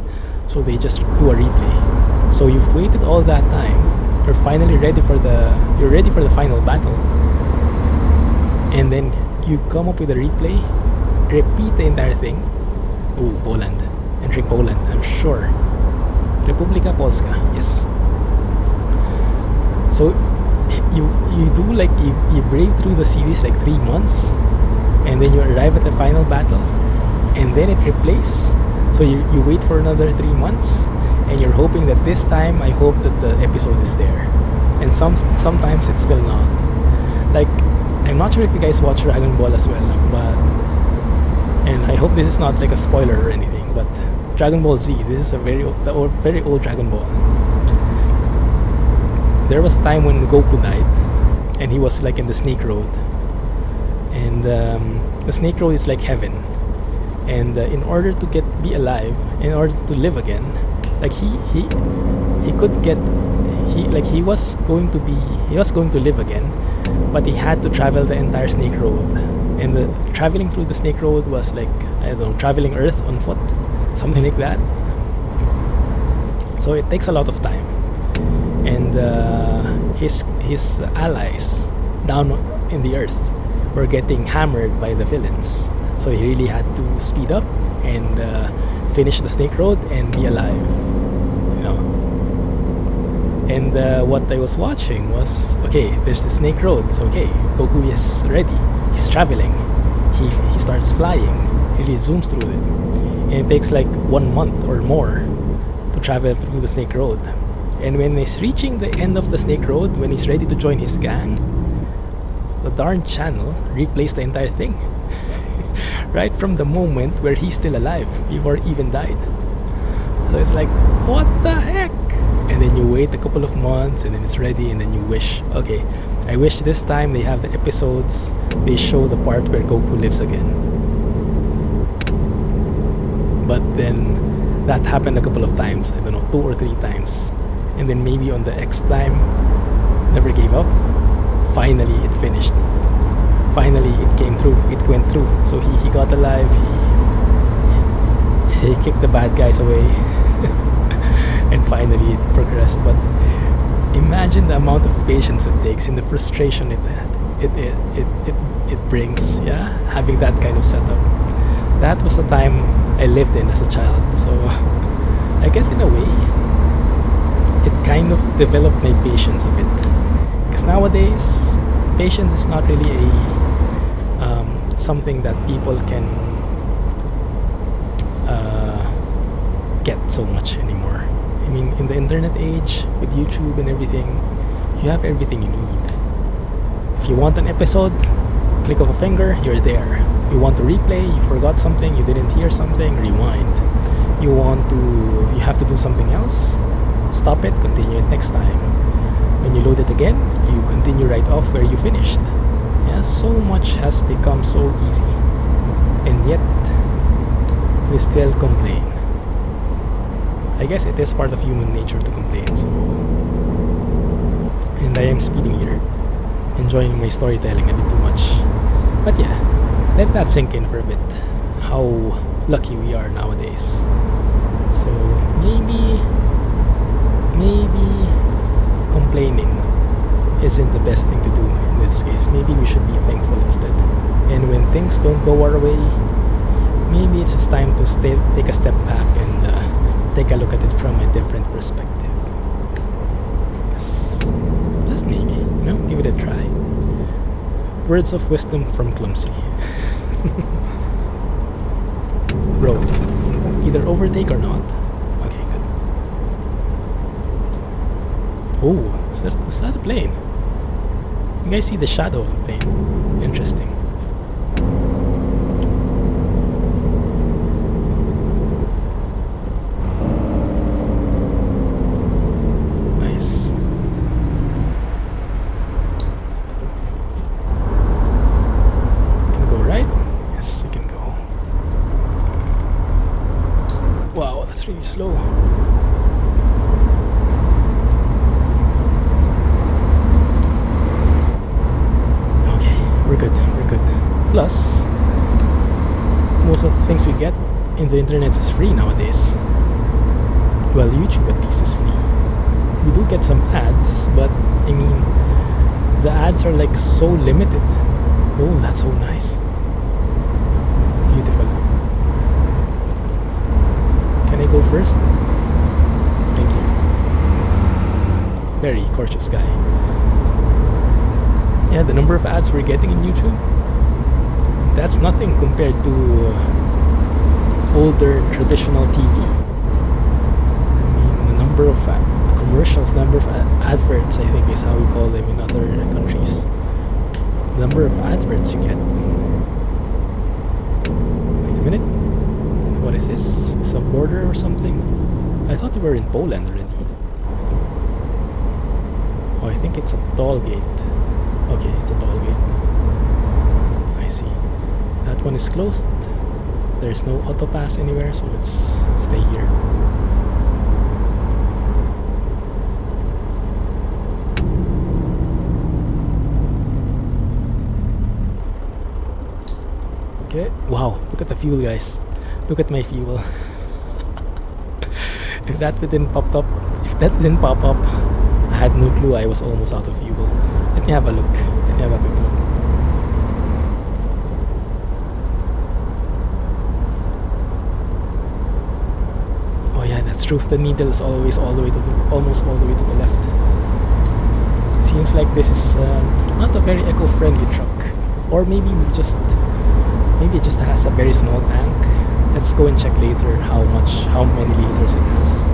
so they just do a replay. So you've waited all that time, you're finally ready for the final battle, and then you come up with a replay, repeat the entire thing. Oh, Poland, entering Poland, I'm sure. Republika Polska, yes. So you do, like, you brave through the series like 3 months, and then you arrive at the final battle, and then it replays. So you wait for another 3 months, and you're hoping that this time, I hope that the episode is there. And sometimes it's still not. Like, I'm not sure if you guys watch Dragon Ball as well, and I hope this is not like a spoiler or anything, but Dragon Ball Z, this is a very old Dragon Ball. There was a time when Goku died, and he was like in the Snake Road, and the Snake Road is like heaven. And in order to be alive, in order to live again, like he was going to live again, but he had to travel the entire Snake Road. And traveling through the Snake Road was like, I don't know, traveling Earth on foot, something like that. So it takes a lot of time. And his allies down in the Earth were getting hammered by the villains. So he really had to speed up and finish the Snake Road and be alive, you know. And what I was watching was, okay, there's the Snake Road. So okay, Goku is ready. He's traveling. He starts flying. He really zooms through it. And it takes like 1 month or more to travel through the Snake Road. And when he's reaching the end of the Snake Road, when he's ready to join his gang, the darn channel replays the entire thing. Right from the moment where he's still alive, before he even died. So it's like, what the heck? And then you wait a couple of months, and then it's ready, and then you wish, okay, I wish this time they have the episodes, they show the part where Goku lives again. But then that happened a couple of times, I don't know, 2 or 3 times. And then maybe on the X time, never gave up. Finally, it finished. Finally, it came through. It went through. So he got alive. He kicked the bad guys away. And finally, it progressed. But imagine the amount of patience it takes and the frustration it brings. Yeah, having that kind of setup. That was the time I lived in as a child. So I guess in a way, it kind of developed my patience a bit. Because nowadays, patience is not really a something that people can get so much anymore. I mean, in the internet age, with YouTube and everything, you have everything you need. If you want an episode, click of a finger, you're there. You want to replay, you forgot something, you didn't hear something, rewind. You have to do something else, stop it, continue it next time. When you load it again, you continue right off where you finished. Yeah, so much has become so easy, and yet we still complain. I guess it is part of human nature to complain. So, and I am speeding here, enjoying my storytelling a bit too much. But yeah, let that sink in for a bit. How lucky we are nowadays. So maybe complaining isn't the best thing to do in this case. Maybe we should be thankful instead. And when things don't go our way, maybe it's just time to take a step back and take a look at it from a different perspective. Just maybe, give it a try. Words of wisdom from Clumsy. Bro, either overtake or not. Okay, good. Oh, is that a plane? You guys see the shadow of a plane? Interesting. Nice. Can we go right? Yes, we can go. Wow, that's really slow. We're good. Plus, most of the things we get in the internet is free nowadays. Well, YouTube at least is free. We do get some ads, but I mean, the ads are like so limited. Oh, that's so nice. Beautiful. Can I go first? Thank you. Very courteous guy. Yeah, the number of ads we're getting in YouTube, that's nothing compared to older traditional TV. I mean, the number of commercials, number of adverts, I think is how we call them in other countries. The number of adverts you get. Wait a minute. What is this? It's a border or something? I thought we were in Poland already. Oh, I think it's a toll gate. Okay, it's a toll gate. I see. That one is closed. There's no auto pass anywhere, so let's stay here. Okay. Wow, look at the fuel, guys. Look at my fuel. If that didn't pop up, I had no clue I was almost out of fuel. Let me have a look. Let me have a quick look. Oh yeah, that's true. The needle is always almost all the way to the left. Seems like this is not a very eco-friendly truck, or maybe it just has a very small tank. Let's go and check later how many liters it has.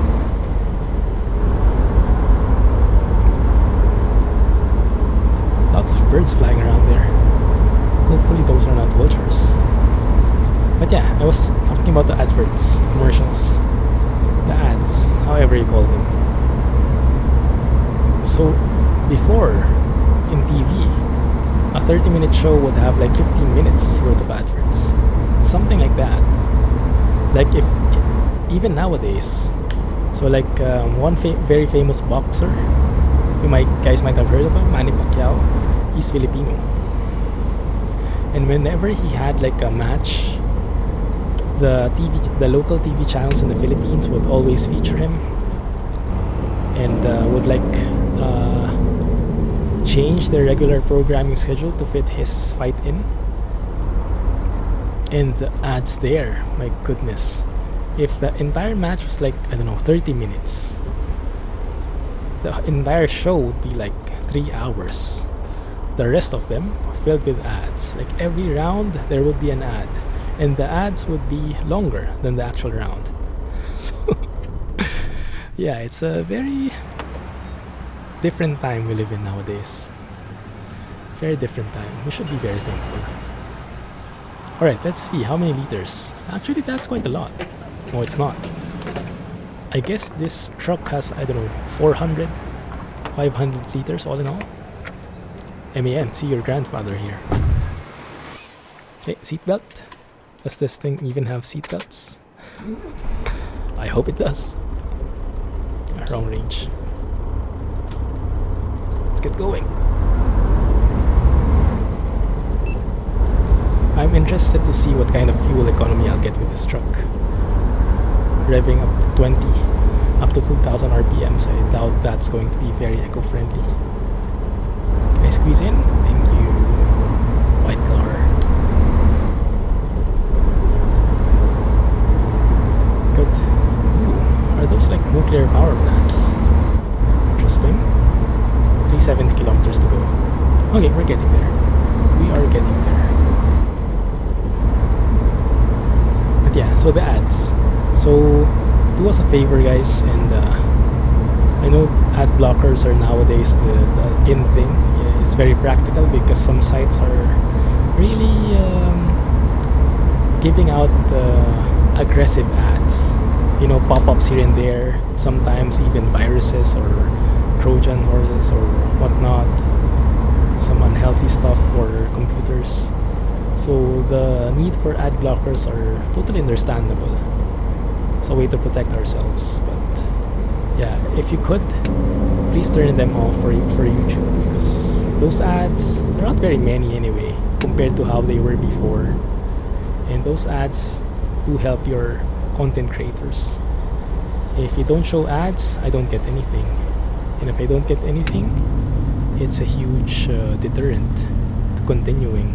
Lots of birds flying around there. Hopefully those are not vultures. But yeah, I was talking about the adverts, the commercials, the ads, however you call them. So before, in TV, a 30-minute show would have like 15 minutes worth of adverts. Something like that. Like if even nowadays. So like one very famous boxer, guys might have heard of him, Manny Pacquiao. He's Filipino. And whenever he had like a match, the local TV channels in the Philippines would always feature him and would like change their regular programming schedule to fit his fight in. And the ads there, my goodness. If the entire match was like, I don't know, 30 minutes, the entire show would be like 3 hours. The rest of them filled with ads. Like every round there would be an ad, and the ads would be longer than the actual round. So yeah, it's a very different time we live in nowadays. Very different time. We should be very thankful. Alright, let's see how many liters. Actually, that's quite a lot. No, it's not. I guess this truck has, I don't know, 400, 500 liters all in all. MAN, see your grandfather here. Okay, seatbelt. Does this thing even have seatbelts? I hope it does. Wrong range. Let's get going. I'm interested to see what kind of fuel economy I'll get with this truck. Revving up to 20, up to 2000 RPMs, I doubt that's going to be very eco-friendly. Can I squeeze in? Thank you. White car. Good. Ooh, are those like nuclear power plants? Interesting. 370 kilometers to go. Okay, we're getting there. We are getting there. But yeah, so the ads. So do us a favor, guys, and I know ad blockers are nowadays the in thing. Yeah, it's very practical because some sites are really giving out aggressive ads. You know, pop-ups here and there. Sometimes even viruses or Trojan horses or whatnot. Some unhealthy stuff for computers. So the need for ad blockers are totally understandable. It's a way to protect ourselves, but yeah, if you could, please turn them off for YouTube, because those ads, they're not very many anyway compared to how they were before, and those ads do help your content creators. If you don't show ads, I don't get anything, and if I don't get anything, it's a huge deterrent to continuing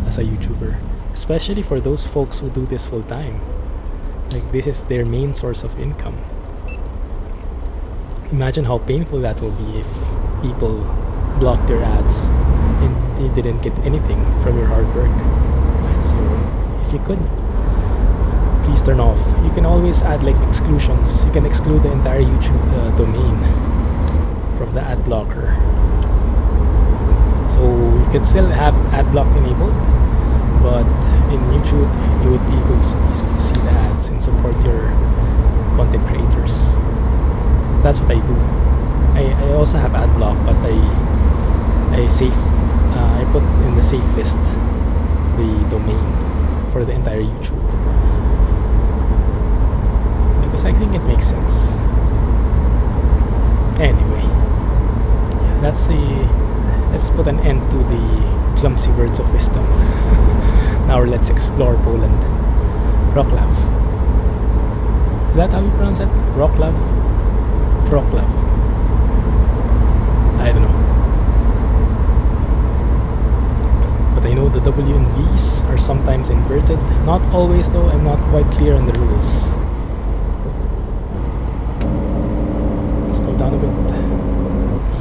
as a YouTuber, especially for those folks who do this full time. Like, this is their main source of income. Imagine how painful that will be if people blocked your ads and you didn't get anything from your hard work. Right? So if you could, please turn off. You can always add like exclusions. You can exclude the entire YouTube domain from the ad blocker. So you can still have ad block enabled, but in YouTube you would be able to see the ads and support your content creators. That's what I do. I also have ad block, but I put in the safe list the domain for the entire YouTube, because I think it makes sense. Anyway, yeah, let's put an end to the clumsy words of wisdom. Now let's explore Poland. Wroclaw. Is that how you pronounce it? Wroclaw? Wroclaw. I don't know. But I know the W and V's are sometimes inverted. Not always though, I'm not quite clear on the rules. Slow down a bit.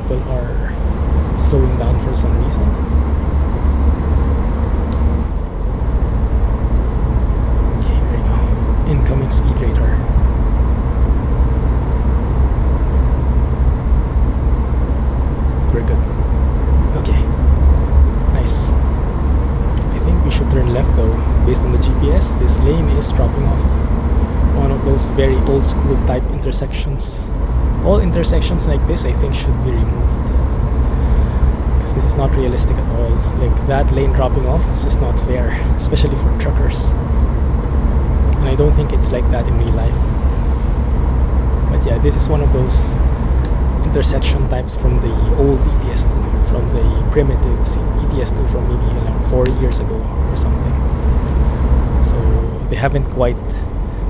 People are slowing down for some reason. Incoming speed radar. We're good. Okay. Nice. I think we should turn left though. Based on the GPS, this lane is dropping off one of those very old school type intersections. All intersections like this I think should be removed, because this is not realistic at all. Like, that lane dropping off is just not fair, especially for truckers. And I don't think it's like that in real life. But yeah, this is one of those intersection types from the old ETS2, from the primitive ETS2 from maybe like 4 years ago or something. So they haven't quite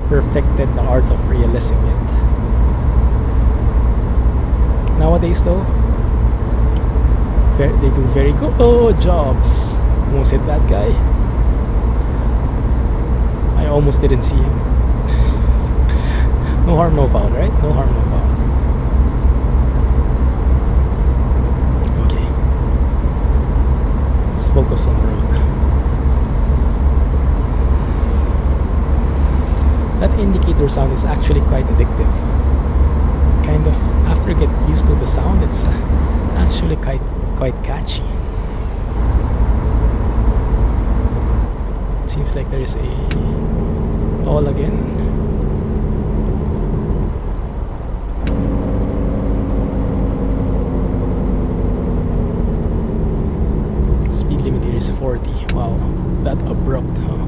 perfected the art of realism yet. Nowadays though, they do very good jobs. Almost hit that guy. I almost didn't see him. No harm, no foul, right? No harm, no foul. Okay. Let's focus on the road. That indicator sound is actually quite addictive. Kind of, after you get used to the sound, it's actually quite catchy. Seems like there is a toll again. Speed limit here is 40. Wow, that abrupt, huh?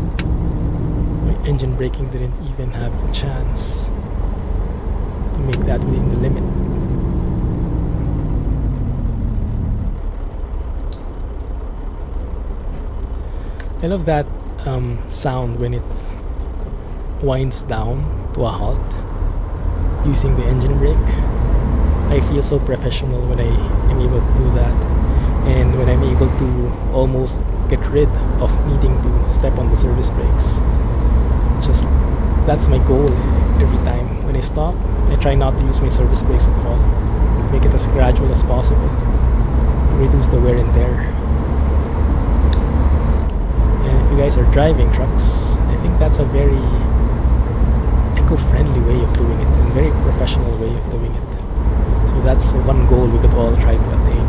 My engine braking didn't even have a chance to make that within the limit. I love that sound when it winds down to a halt using the engine brake. I feel so professional when I am able to do that, and when I'm able to almost get rid of needing to step on the service brakes. Just, that's my goal every time. When I stop, I try not to use my service brakes at all. Make it as gradual as possible to reduce the wear and tear. And if you guys are driving trucks, I think that's a very eco-friendly way of doing it, and very professional way of doing it. So that's one goal we could all try to attain.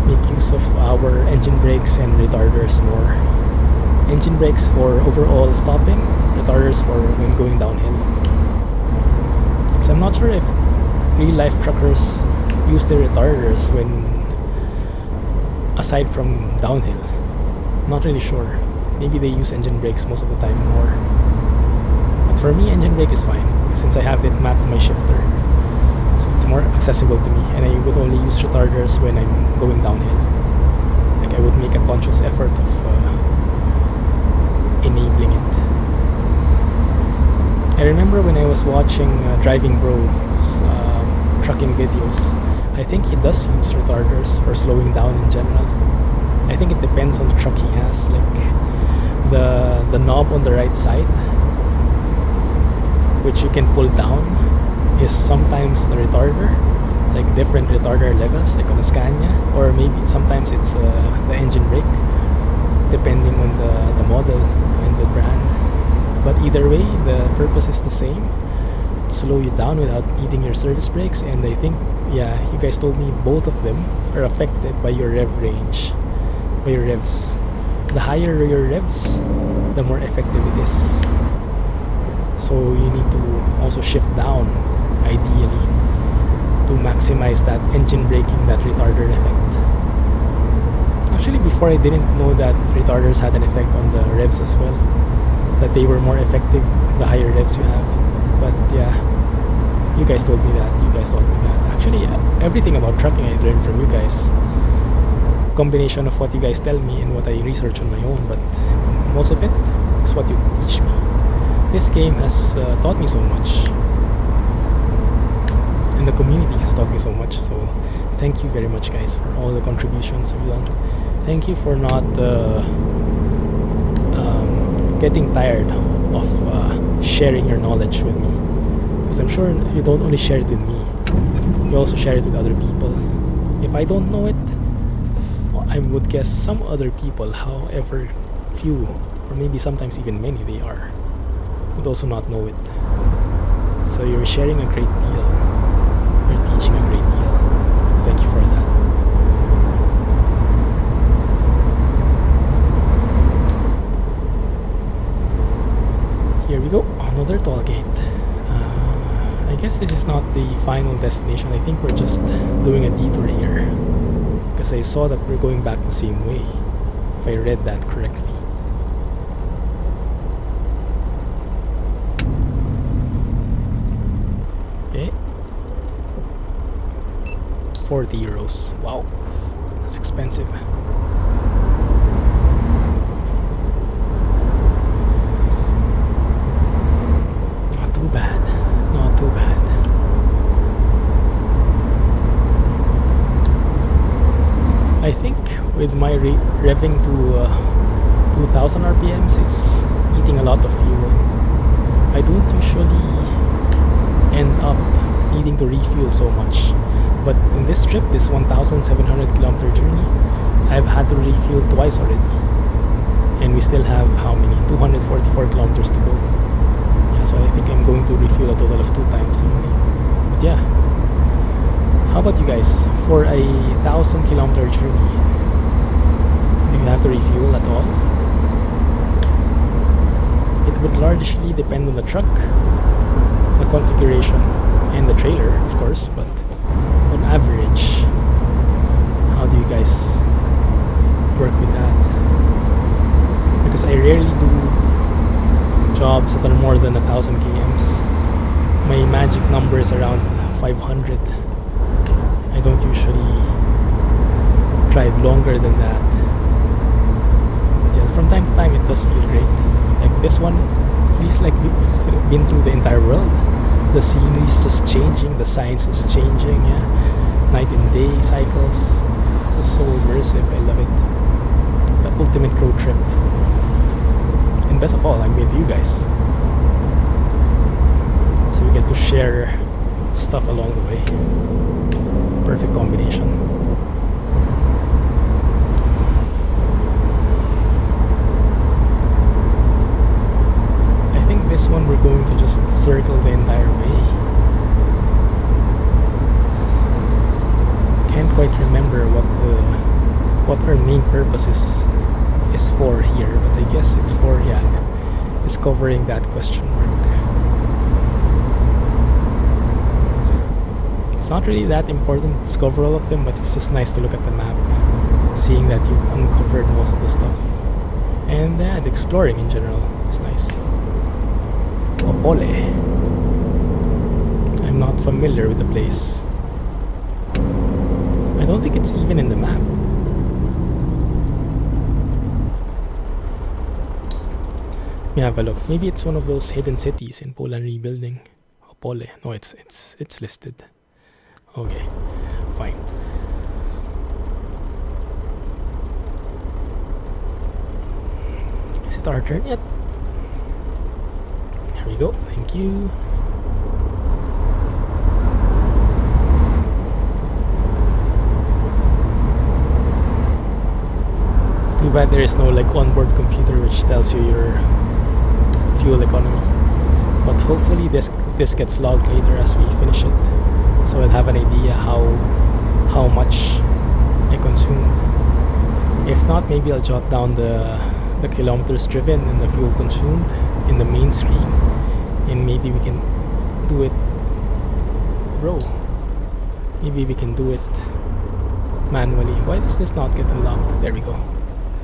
Make use of our engine brakes and retarders more. Engine brakes for overall stopping, retarders for when going downhill. Because I'm not sure if real life truckers use their retarders when, aside from downhill. I'm not really sure. Maybe they use engine brakes most of the time more. But for me, engine brake is fine, since I have it mapped to my shifter. So it's more accessible to me, and I would only use retarders when I'm going downhill. Like, I would make a conscious effort of enabling it. I remember when I was watching Driving Bro's trucking videos, I think he does use retarders for slowing down in general. I think it depends on the truck he has. Like, the knob on the right side, which you can pull down, is sometimes the retarder, like different retarder levels, like on a Scania, or maybe sometimes it's the engine brake, depending on the model and the brand. But either way, the purpose is the same, to slow you down without needing your service brakes. And I think, yeah, you guys told me both of them are affected by your rev range, by your revs. The higher your revs, the more effective it is. So you need to also shift down, ideally, to maximize that engine braking, that retarder effect. Actually, before I didn't know that retarders had an effect on the revs as well, that they were more effective the higher revs you have. But yeah, you guys told me that. Actually, everything about trucking I learned from you guys. Combination of what you guys tell me and what I research on my own, but most of it is what you teach me. This game has taught me so much, and the community has taught me so much. So thank you very much, guys, for all the contributions you've done. Thank you for not getting tired of sharing your knowledge with me, because I'm sure you don't only share it with me, you also share it with other people. If I don't know it, well, I would guess some other people, however few, or maybe sometimes even many they are, would also not know it. So you're sharing a great deal, you're teaching a great deal. Thank you for that. Here we go, another toll gate. I guess this is not the final destination. I think we're just doing a detour here, because I saw that we're going back the same way, if I read that correctly. Okay. 40 euros. Wow, that's expensive. Not too bad. Not too bad. I think with my revving to 2000 RPMs, it's eating a lot of fuel. I don't usually end up needing to refuel so much, but in this trip, this 1700 kilometer journey, I've had to refuel twice already, and we still have how many? 244 kilometers to go. Yeah, so I think I'm going to refuel a total of 2 times only. But yeah, how about you guys? For a 1000 kilometer journey, do you have to refuel at all? It would largely depend on the truck, the configuration, and the trailer, of course, but on average, how do you guys work with that? Because I rarely do jobs that are more than 1000 kms. My magic number is around 500. I don't usually drive longer than that. But yeah, from time to time it does feel great. Like this one feels like we've been through the entire world. The scenery is just changing, the science is changing, yeah. Night and day cycles. Just so immersive, I love it. The ultimate road trip. And best of all, I'm with you guys. So we get to share stuff along the way. Perfect combination. I think this one we're going to just circle the entire way. Can't quite remember what our main purpose is for here, but I guess it's for, yeah, discovering that question mark. It's not really that important to discover all of them, but it's just nice to look at the map, seeing that you've uncovered most of the stuff, and exploring in general is nice. Opole. I'm not familiar with the place. I don't think it's even in the map. Let me have a look. Maybe it's one of those hidden cities in Poland rebuilding. Opole. No, it's listed. Okay, fine. Is it our turn yet? There we go, thank you. Too bad there is no like onboard computer which tells you your fuel economy. But hopefully this gets logged later as we finish it. So I'll have an idea how much I consumed. If not, maybe I'll jot down the kilometers driven and the fuel consumed in the main screen, and maybe we can do it, bro. Maybe we can do it manually. Why does this not get unlocked? There we go.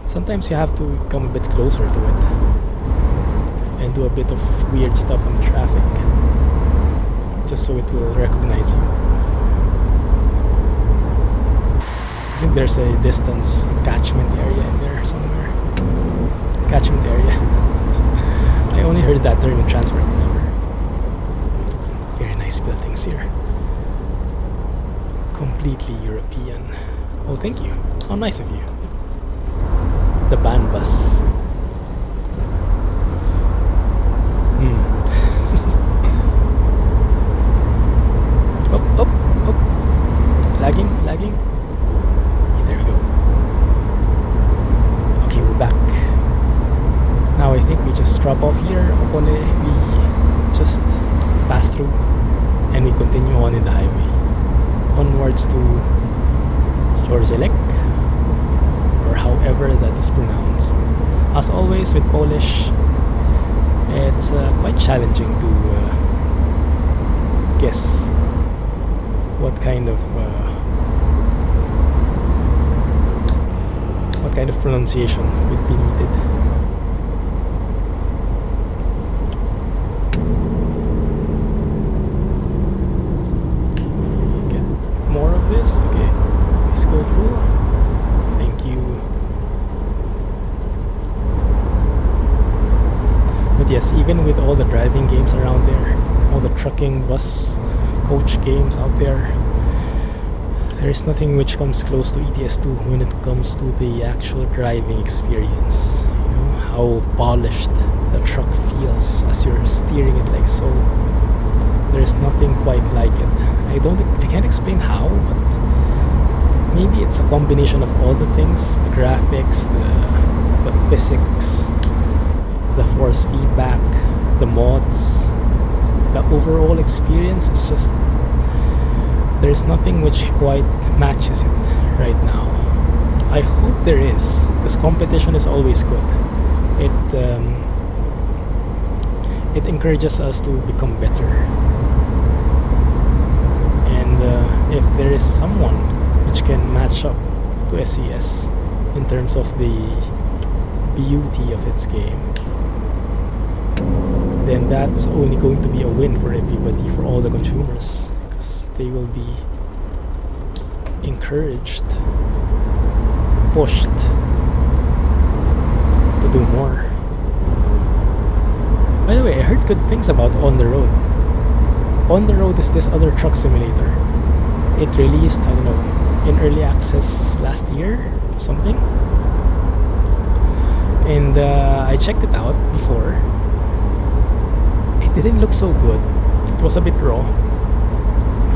Sometimes you have to come a bit closer to it and do a bit of weird stuff on the traffic, just so it will recognize you. I think there's a distance catchment area in there somewhere. Catchment area. I only heard that term in Transport Fever. Very nice buildings here. Completely European. Oh, thank you. How nice of you. The band bus. Oh. Lagging. There we go. Okay, we're back. Now I think we just drop off here. Opole, we just pass through and we continue on in the highway. Onwards to Gearshift, or however that is pronounced. As always with Polish, it's quite challenging to guess what kind of kind of pronunciation would be needed. Get more of this. Okay, let's go through. Thank you. But yes, even with all the driving games around there, all the trucking, bus, coach games out there, there is nothing which comes close to ETS2 when it comes to the actual driving experience. You know, how polished the truck feels as you're steering it like so. There is nothing quite like it. I can't explain how, but maybe it's a combination of all the things: the graphics, the physics, the force feedback, the mods. The overall experience is just, there's nothing which quite matches it right now. I hope there is, because competition is always good. It encourages us to become better. And if there is someone which can match up to SCS in terms of the beauty of its game, then that's only going to be a win for everybody, for all the consumers, because they will be encouraged, pushed to do more. By the way, I heard good things about On the Road. On the Road is this other truck simulator. It released, I don't know, in early access last year or something. And I checked it out before. It didn't look so good. It was a bit raw.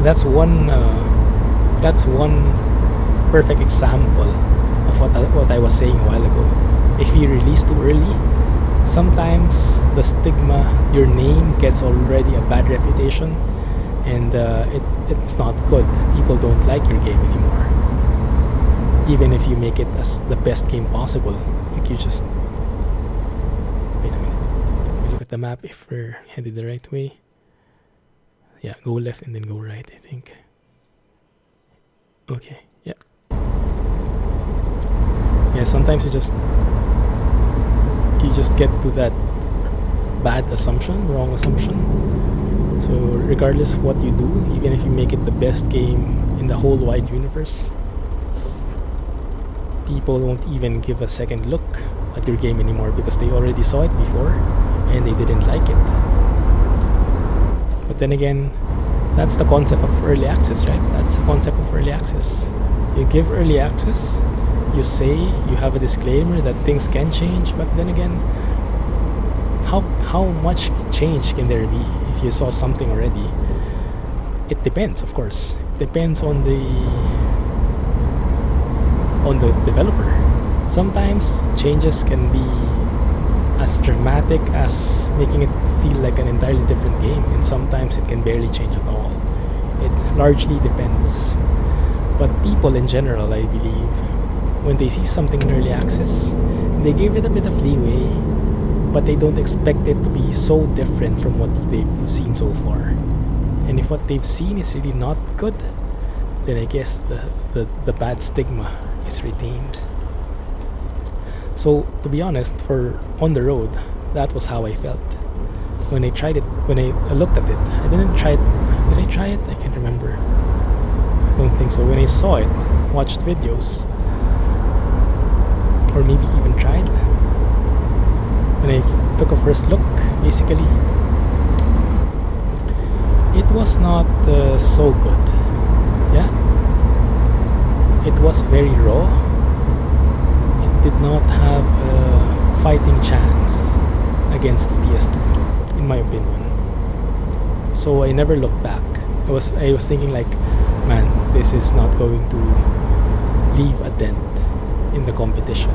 That's one perfect example of what I was saying a while ago. If you release too early, sometimes the stigma, your name gets already a bad reputation, and it's not good. People don't like your game anymore, even if you make it as the best game possible. Like, you just wait a minute. Let me look at the map if we're headed the right way. Yeah, go left and then go right, I think. Okay, yeah. Yeah, sometimes you just get to that bad assumption, wrong assumption. So regardless of what you do, even if you make it the best game in the whole wide universe, people won't even give a second look at your game anymore because they already saw it before and they didn't like it. But then again, that's the concept of early access, right? That's the concept of early access. You give early access, you say, you have a disclaimer that things can change, but then again, how much change can there be if you saw something already? It depends, of course. It depends on the developer. Sometimes changes can be as dramatic as making it feel like an entirely different game, and sometimes it can barely change at all. It largely depends. But people in general, I believe, when they see something in early access, they give it a bit of leeway, but they don't expect it to be so different from what they've seen so far. And if what they've seen is really not good, then I guess the bad stigma is retained. So, to be honest, for On the Road, that was how I felt when I tried it. When I looked at it, I didn't try it. Did I try it? I can't remember. I don't think so. When I saw it, watched videos, or maybe even tried, when I took a first look, basically, it was not so good. Yeah, it was very raw. It did not have a fighting chance against ETS2, in my opinion. So I never looked back. I was thinking like, man, this is not going to leave a dent in the competition.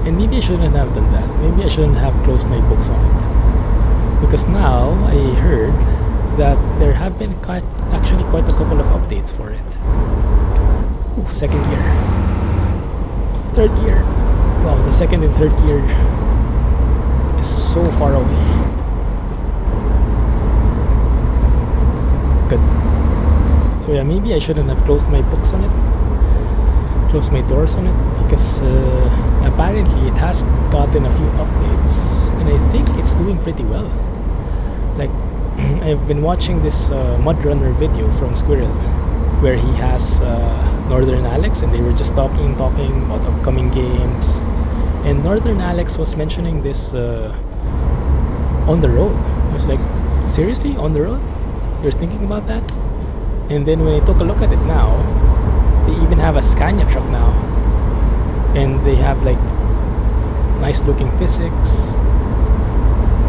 And maybe I shouldn't have done that. Maybe I shouldn't have closed my books on it. Because now I heard that there have been actually quite a couple of updates for it. Ooh, second gear. Third gear. Wow, the second and third gear is so far away. Good. So yeah, maybe I shouldn't have closed my books on it. close my doors on it because apparently it has gotten a few updates, and I think it's doing pretty well. Like, I've been watching this Mudrunner video from Squirrel, where he has Northern Alex, and they were just talking about upcoming games. And Northern Alex was mentioning this on the road. I was like, seriously, on the road? You're thinking about that? And then when I took a look at it now, they even have a Scania truck now, and they have like nice looking physics.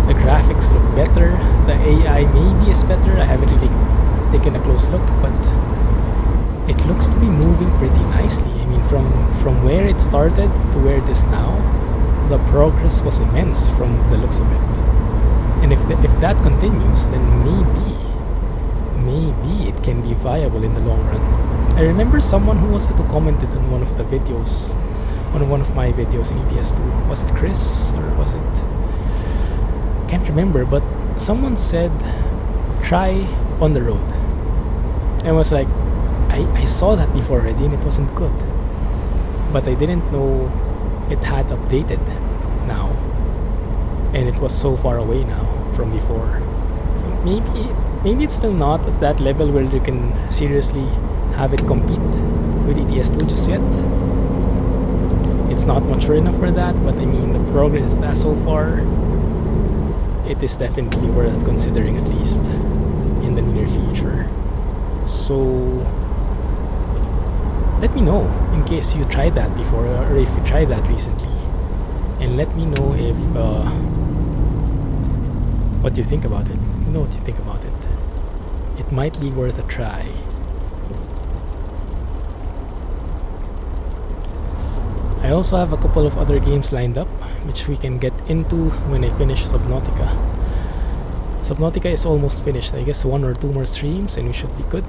The graphics look better. The AI maybe is better. I haven't really taken a close look, but it looks to be moving pretty nicely. I mean, from where it started to where it is now, the progress was immense from the looks of it. And if that continues, then maybe it can be viable in the long run. I remember someone who commented on one of the videos, on one of my videos in ETS2. Was it Chris or was it? Can't remember, but someone said try on the road. And I was like, I saw that before already and it wasn't good, but I didn't know it had updated now, and it was so far away now from before. So maybe it's still not at that level where you can seriously have it compete with ETS2 just yet. It's not mature enough for that, but I mean, the progress that so far, it is definitely worth considering, at least in the near future. So let me know in case you tried that before, or if you tried that recently, and let me know if what you think about it. Let me know what you think about it. It might be worth a try. I also have a couple of other games lined up, which we can get into when I finish Subnautica. Subnautica is almost finished. I guess 1 or 2 more streams and we should be good.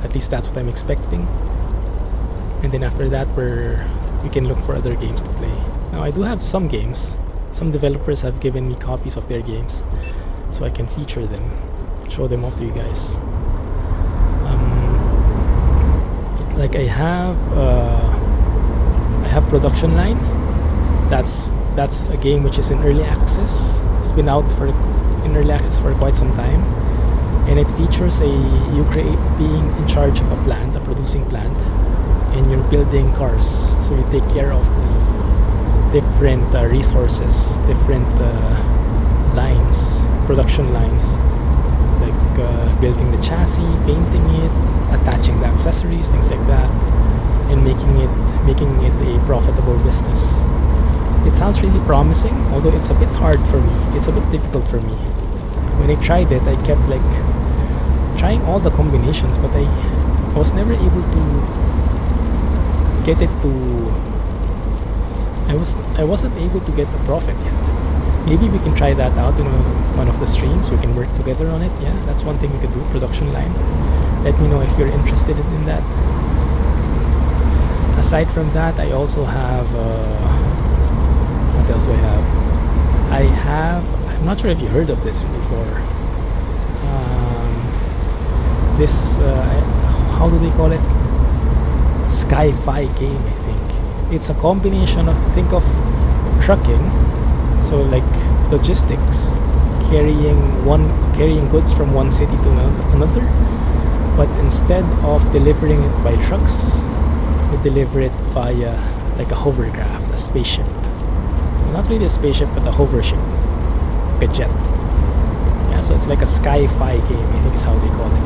At least that's what I'm expecting. And then after that, we can look for other games to play. Now, I do have some games. Some developers have given me copies of their games, so I can feature them, show them off to you guys. Like I have Production Line. That's a game which is in early access. It's been out in early access for quite some time, and it features you being in charge of a plant, a producing plant, and you're building cars. So you take care of different resources, different lines, production lines, like building the chassis, painting it, attaching the accessories, things like that, and making it a profitable business. It sounds really promising, although it's a bit hard for me. It's a bit difficult for me. When I tried it, I kept like trying all the combinations, but I was never able to get it to. I wasn't able to get the profit yet. Maybe we can try that out in one of the streams. We can work together on it. Yeah, that's one thing we could do. Production line. Let me know if you're interested in that. Aside from that, I also have. What else do I have? I'm not sure if you heard of this before. This how do they call it? Sci-fi game, I think. It's a combination of, think of trucking, so like logistics, carrying goods from one city to another, but instead of delivering it by trucks, you deliver it via like a hovercraft, a spaceship. Not really a spaceship, but a hovership, like a jet. Yeah, so it's like a sci-fi game, I think is how they call it.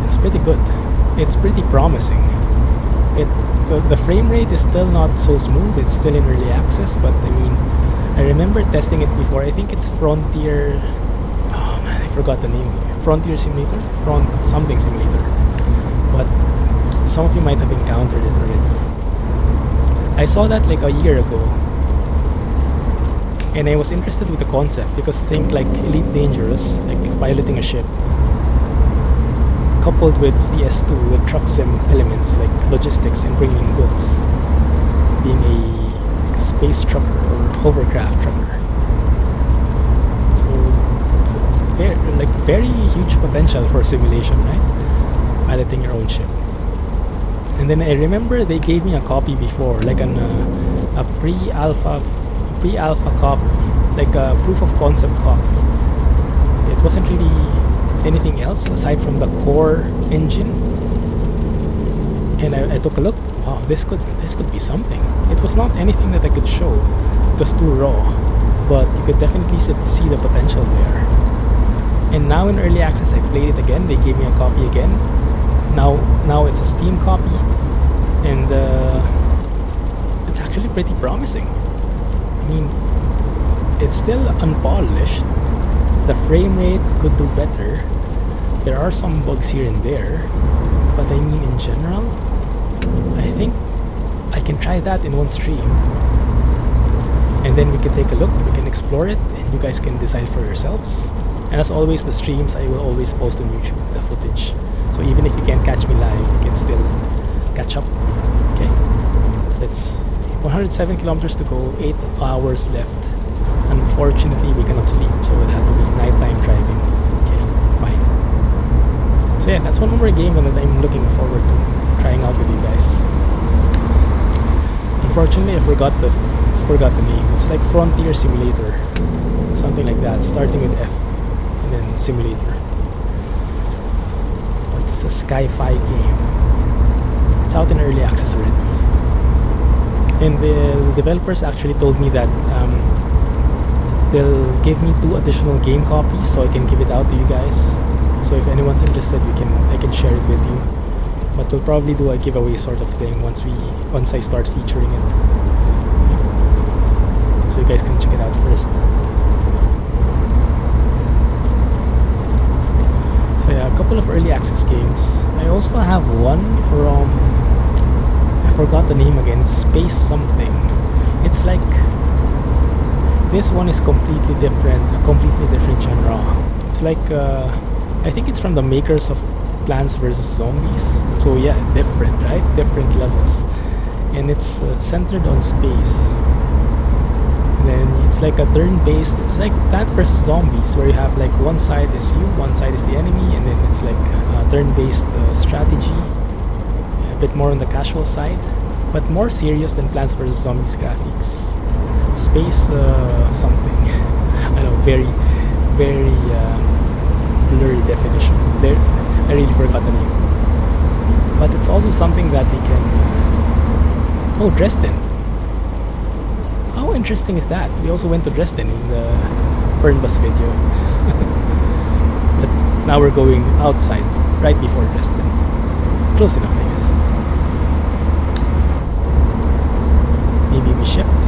It's pretty good. It's pretty promising. The frame rate is still not so smooth. It's still in early access, but I mean, I remember testing it before. I think it's Frontier. Oh man, I forgot the name. Frontier Simulator, something Simulator. But some of you might have encountered it already. I saw that like a year ago, and I was interested with the concept because think like Elite Dangerous, like piloting a ship, coupled with ETS2 with truck sim elements like logistics and bringing goods, being a space trucker or hovercraft trucker. So very huge potential for simulation, right? Piloting your own ship. And then I remember they gave me a copy before, like a pre-alpha copy, like a proof of concept copy. It wasn't really anything else aside from the core engine. And I took a look. Wow, this could be something. It was not anything that I could show. It was too raw, but you could definitely see the potential there. And now in early access, I played it again. They gave me a copy again. Now it's a Steam copy, and it's actually pretty promising. I mean, it's still unpolished. The frame rate could do better. There are some bugs here and there, but I mean in general, I think I can try that in one stream, and then we can take a look, we can explore it, and you guys can decide for yourselves. And as always, the streams I will always post on YouTube, the footage. So even if you can't catch me live, you can still catch up. Okay, so let's see. 107 kilometers to go, 8 hours left. Unfortunately, we cannot sleep, so we'll have to be nighttime driving. Okay, fine. So yeah, that's one more game that I'm looking forward to trying out with you guys. Unfortunately, I forgot the name. It's like Frontier Simulator, something like that, starting with F and then Simulator. But it's a sci-fi game. It's out in early access already. And the developers actually told me that they'll give me 2 additional game copies so I can give it out to you guys. So if anyone's interested, I can share it with you. But we'll probably do a giveaway sort of thing once I start featuring it. So you guys can check it out first. So yeah, a couple of early access games. I also have one from, I forgot the name again. It's Space something. It's like, this one is completely different, a completely different genre. It's like, I think it's from the makers of Plants vs. Zombies. So yeah, different, right? Different levels. And it's centered on space. And then it's like a turn-based, it's like Plants vs. Zombies, where you have like one side is you, one side is the enemy, and then it's like a turn-based strategy. A bit more on the casual side, but more serious than Plants vs. Zombies graphics. Space something. I know, very blurry definition. I really forgot the name. But it's also something that we can... Oh, Dresden. How interesting is that? We also went to Dresden in the Fernbus video. But now we're going outside, right before Dresden. Close enough, I guess. Maybe we shift.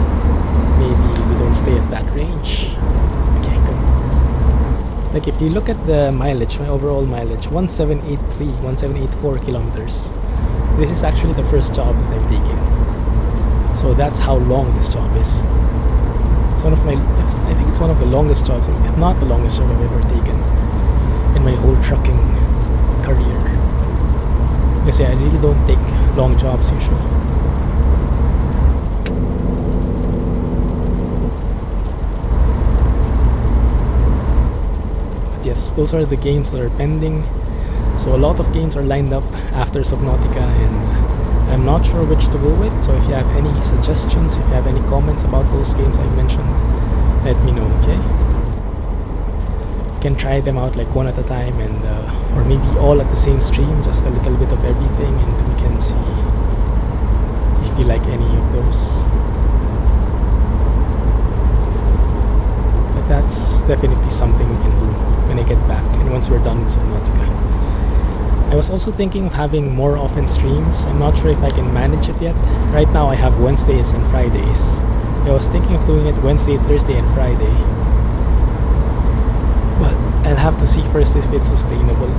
Maybe we don't stay at that range. Okay, good. Like if you look at the mileage, my overall mileage, 1784 kilometers. This is actually the first job that I'm taking. So that's how long this job is. It's one of my, I think it's one of the longest jobs, if not the longest job I've ever taken in my whole trucking career. Because yeah, I really don't take long jobs usually. But yes, those are the games that are pending. So a lot of games are lined up after Subnautica, and I'm not sure which to go with. So if you have any suggestions, if you have any comments about those games I mentioned, let me know, okay? You can try them out like one at a time, and or maybe all at the same stream, just a little bit of everything, and we can see if you like any of those. But that's definitely something we can do when I get back and once we're done with Subnautica. I was also thinking of having more often streams. I'm not sure if I can manage it yet. Right now I have Wednesdays and Fridays. I was thinking of doing it Wednesday, Thursday, and Friday. But I'll have to see first if it's sustainable.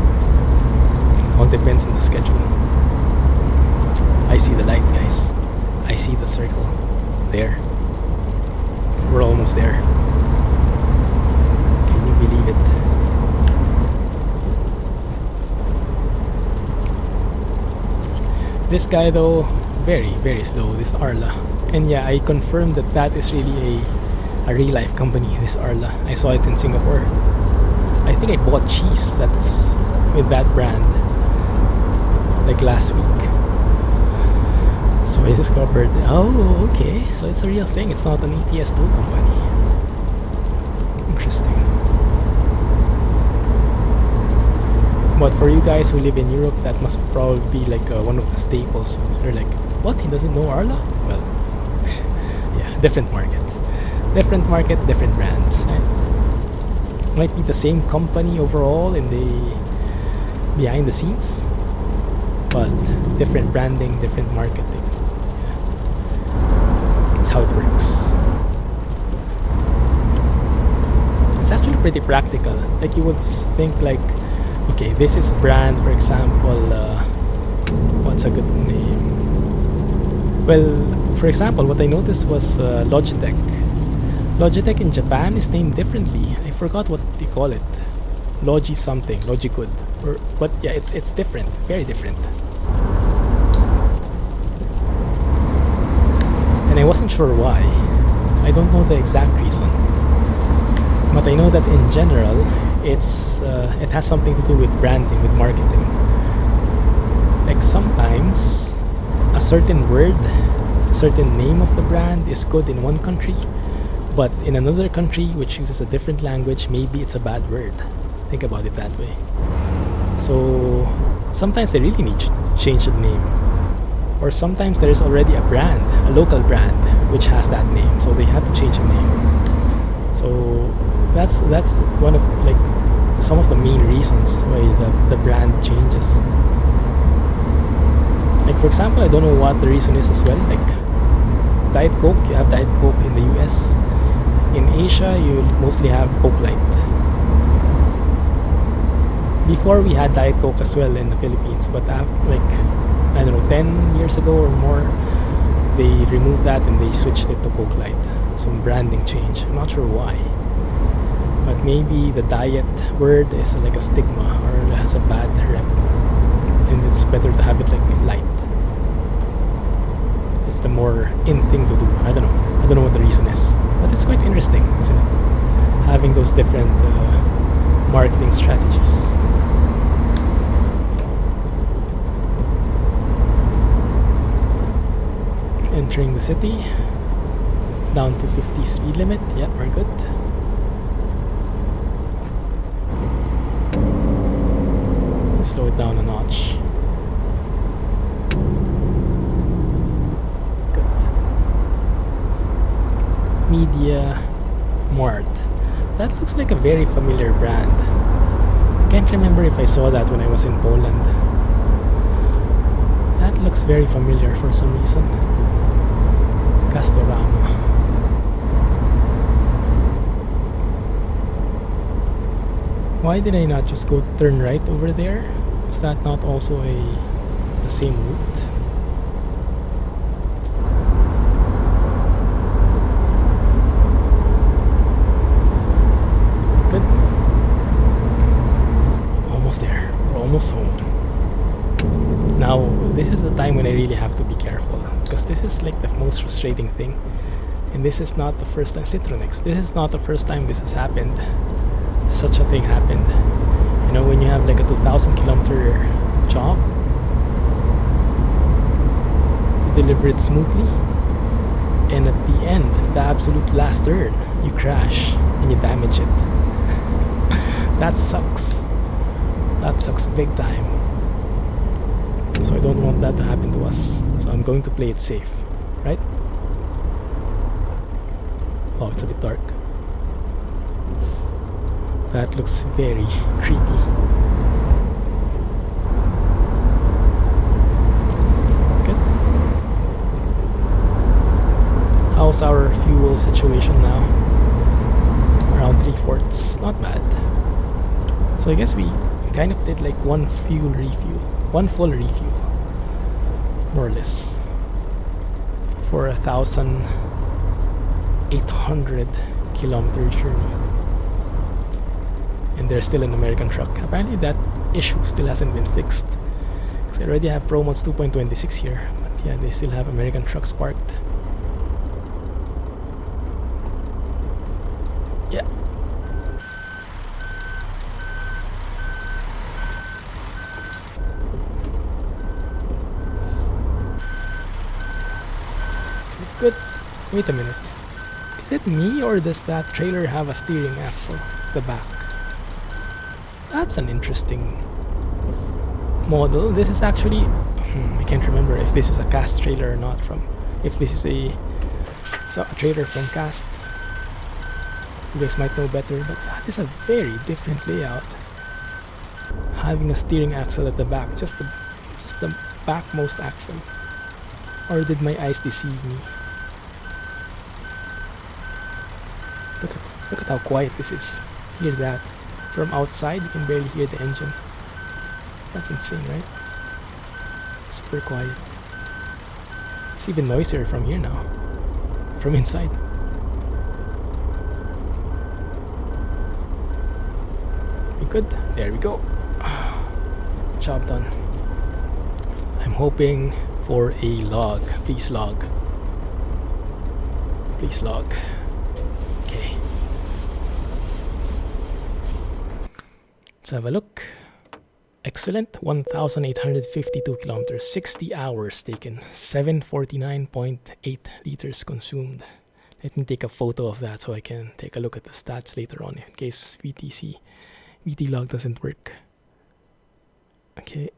It all depends on the schedule. I see the light, guys. I see the circle. There. We're almost there. Can you believe it? This guy though, very slow, this Arla. And yeah, I confirmed that that is really a real life company, this Arla. I saw it in Singapore. I think I bought cheese that's with that brand like last week. I discovered, oh, okay, so it's a real thing. It's not an ETS2 company. Interesting. But for you guys who live in Europe, that must probably be like one of the staples. So you're like, what? He doesn't know Arla? Well, yeah, different market. Different market, different brands. Right? Might be the same company overall in the behind the scenes, but different branding, different marketing. Yeah. That's how it works. It's actually pretty practical. Like you would think like, okay, this is a brand, for example, what's a good name? Well, for example, what I noticed was Logitech. Logitech in Japan is named differently. I forgot what they call it. Logi something, Logigood. But yeah, it's different, very different. And I wasn't sure why. I don't know the exact reason. But I know that in general, it has something to do with branding, with marketing. Like sometimes a certain word, a certain name of the brand is good in one country, but in another country which uses a different language, maybe it's a bad word. Think about it that way. So sometimes they really need to change the name. Or sometimes there is already a brand, a local brand, which has that name, so they have to change the name. So that's one of like some of the main reasons why the brand changes. Like for example, I don't know what the reason is as well. Like Diet Coke, you have Diet Coke in the US. In Asia, you mostly have Coke Light. Before we had Diet Coke as well in the Philippines, but after like I don't know 10 years ago or more, they removed that and they switched it to Coke Light. Some branding change. I'm not sure why. But maybe the diet word is like a stigma or it has a bad rep, and it's better to have it like light. It's the more in thing to do. I don't know what the reason is, but it's quite interesting, isn't it? Having those different marketing strategies. Entering the city, down to 50 speed limit. Yeah, we're good. Slow it down a notch. Good. Media Mart. That looks like a very familiar brand. I can't remember if I saw that when I was in Poland. That looks very familiar for some reason. Castorama. Why did I not just go turn right over there? Is that not also the same route? Good. Almost there. We're almost home. Now, this is the time when I really have to be careful, because this is like the most frustrating thing. And this is not the first time, Citronex, this is not the first time this has happened. Such a thing happened. You know, when you have like a 2,000 kilometer job, you deliver it smoothly, and at the end, the absolute last turn, you crash and you damage it. That sucks. That sucks big time. So I don't want that to happen to us. So I'm going to play it safe, right? Oh, it's a bit dark. That looks very creepy. Good. How's our fuel situation now? Around 3/4. Not bad. So I guess we kind of did like one full refuel, more or less, for 1,800 kilometer journey. And there's still an American truck. Apparently that issue still hasn't been fixed, because I already have ProMods 2.26 here, but yeah, they still have American trucks parked. Yeah. Good. Wait a minute. Is it me or does that trailer have a steering axle at the back? That's an interesting model. This is actually... I can't remember if this is a cast trailer or not from... If this is a trailer from cast. You guys might know better, but that is a very different layout. Having a steering axle at the back, just the backmost axle. Or did my eyes deceive me? Look at how quiet this is. Hear that? From outside, you can barely hear the engine. That's insane, right? Super quiet. It's even noisier from here now. From inside. We good? There we go. Job done. I'm hoping for a log. Please log. Please log. Okay. Let's have a look. Excellent. 1,852 kilometers. 60 hours taken. 749.8 liters consumed. Let me take a photo of that so I can take a look at the stats later on in case VT log doesn't work. Okay.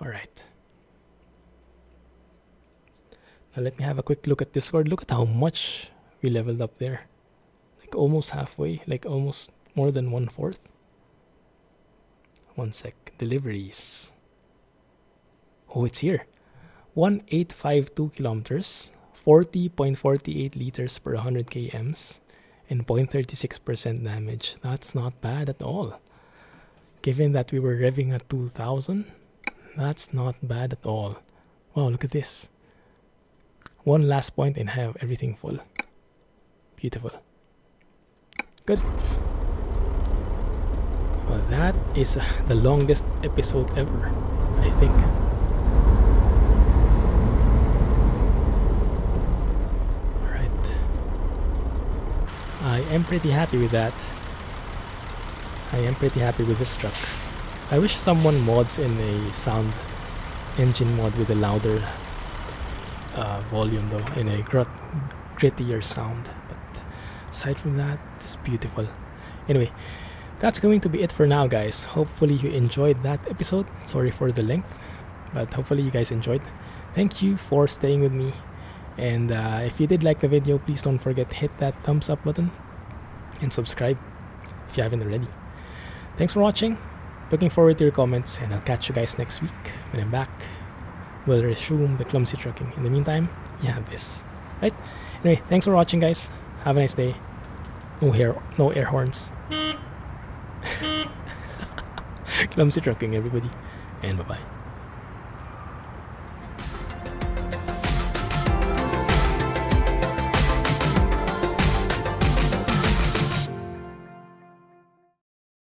Alright. Now let me have a quick look at Discord. Look at how much we leveled up there. Like almost halfway. Like almost more than 1/4. One sec. Deliveries. Oh, it's here. 1,852 kilometers. 40.48 liters per 100 kms. And 0.36% damage. That's not bad at all. Given that we were revving at 2,000. That's not bad at all. Wow, look at this. One last point and have everything full. Beautiful. Good. Well, that is the longest episode ever, I think. Alright. I am pretty happy with that. I am pretty happy with this truck. I wish someone mods in a sound engine mod with a louder volume though, in a grittier sound. But aside from that, it's beautiful. Anyway, that's going to be it for now, guys. Hopefully you enjoyed that episode. Sorry for the length, but hopefully you guys enjoyed. Thank you for staying with me. And if you did like the video, please don't forget to hit that thumbs up button and subscribe if you haven't already. Thanks for watching. Looking forward to your comments, and I'll catch you guys next week when I'm back. We'll resume the Clumsy Trucking. In the meantime, you have this. Right? Anyway, thanks for watching, guys. Have a nice day. No air horns. Clumsy Trucking, everybody. And bye-bye.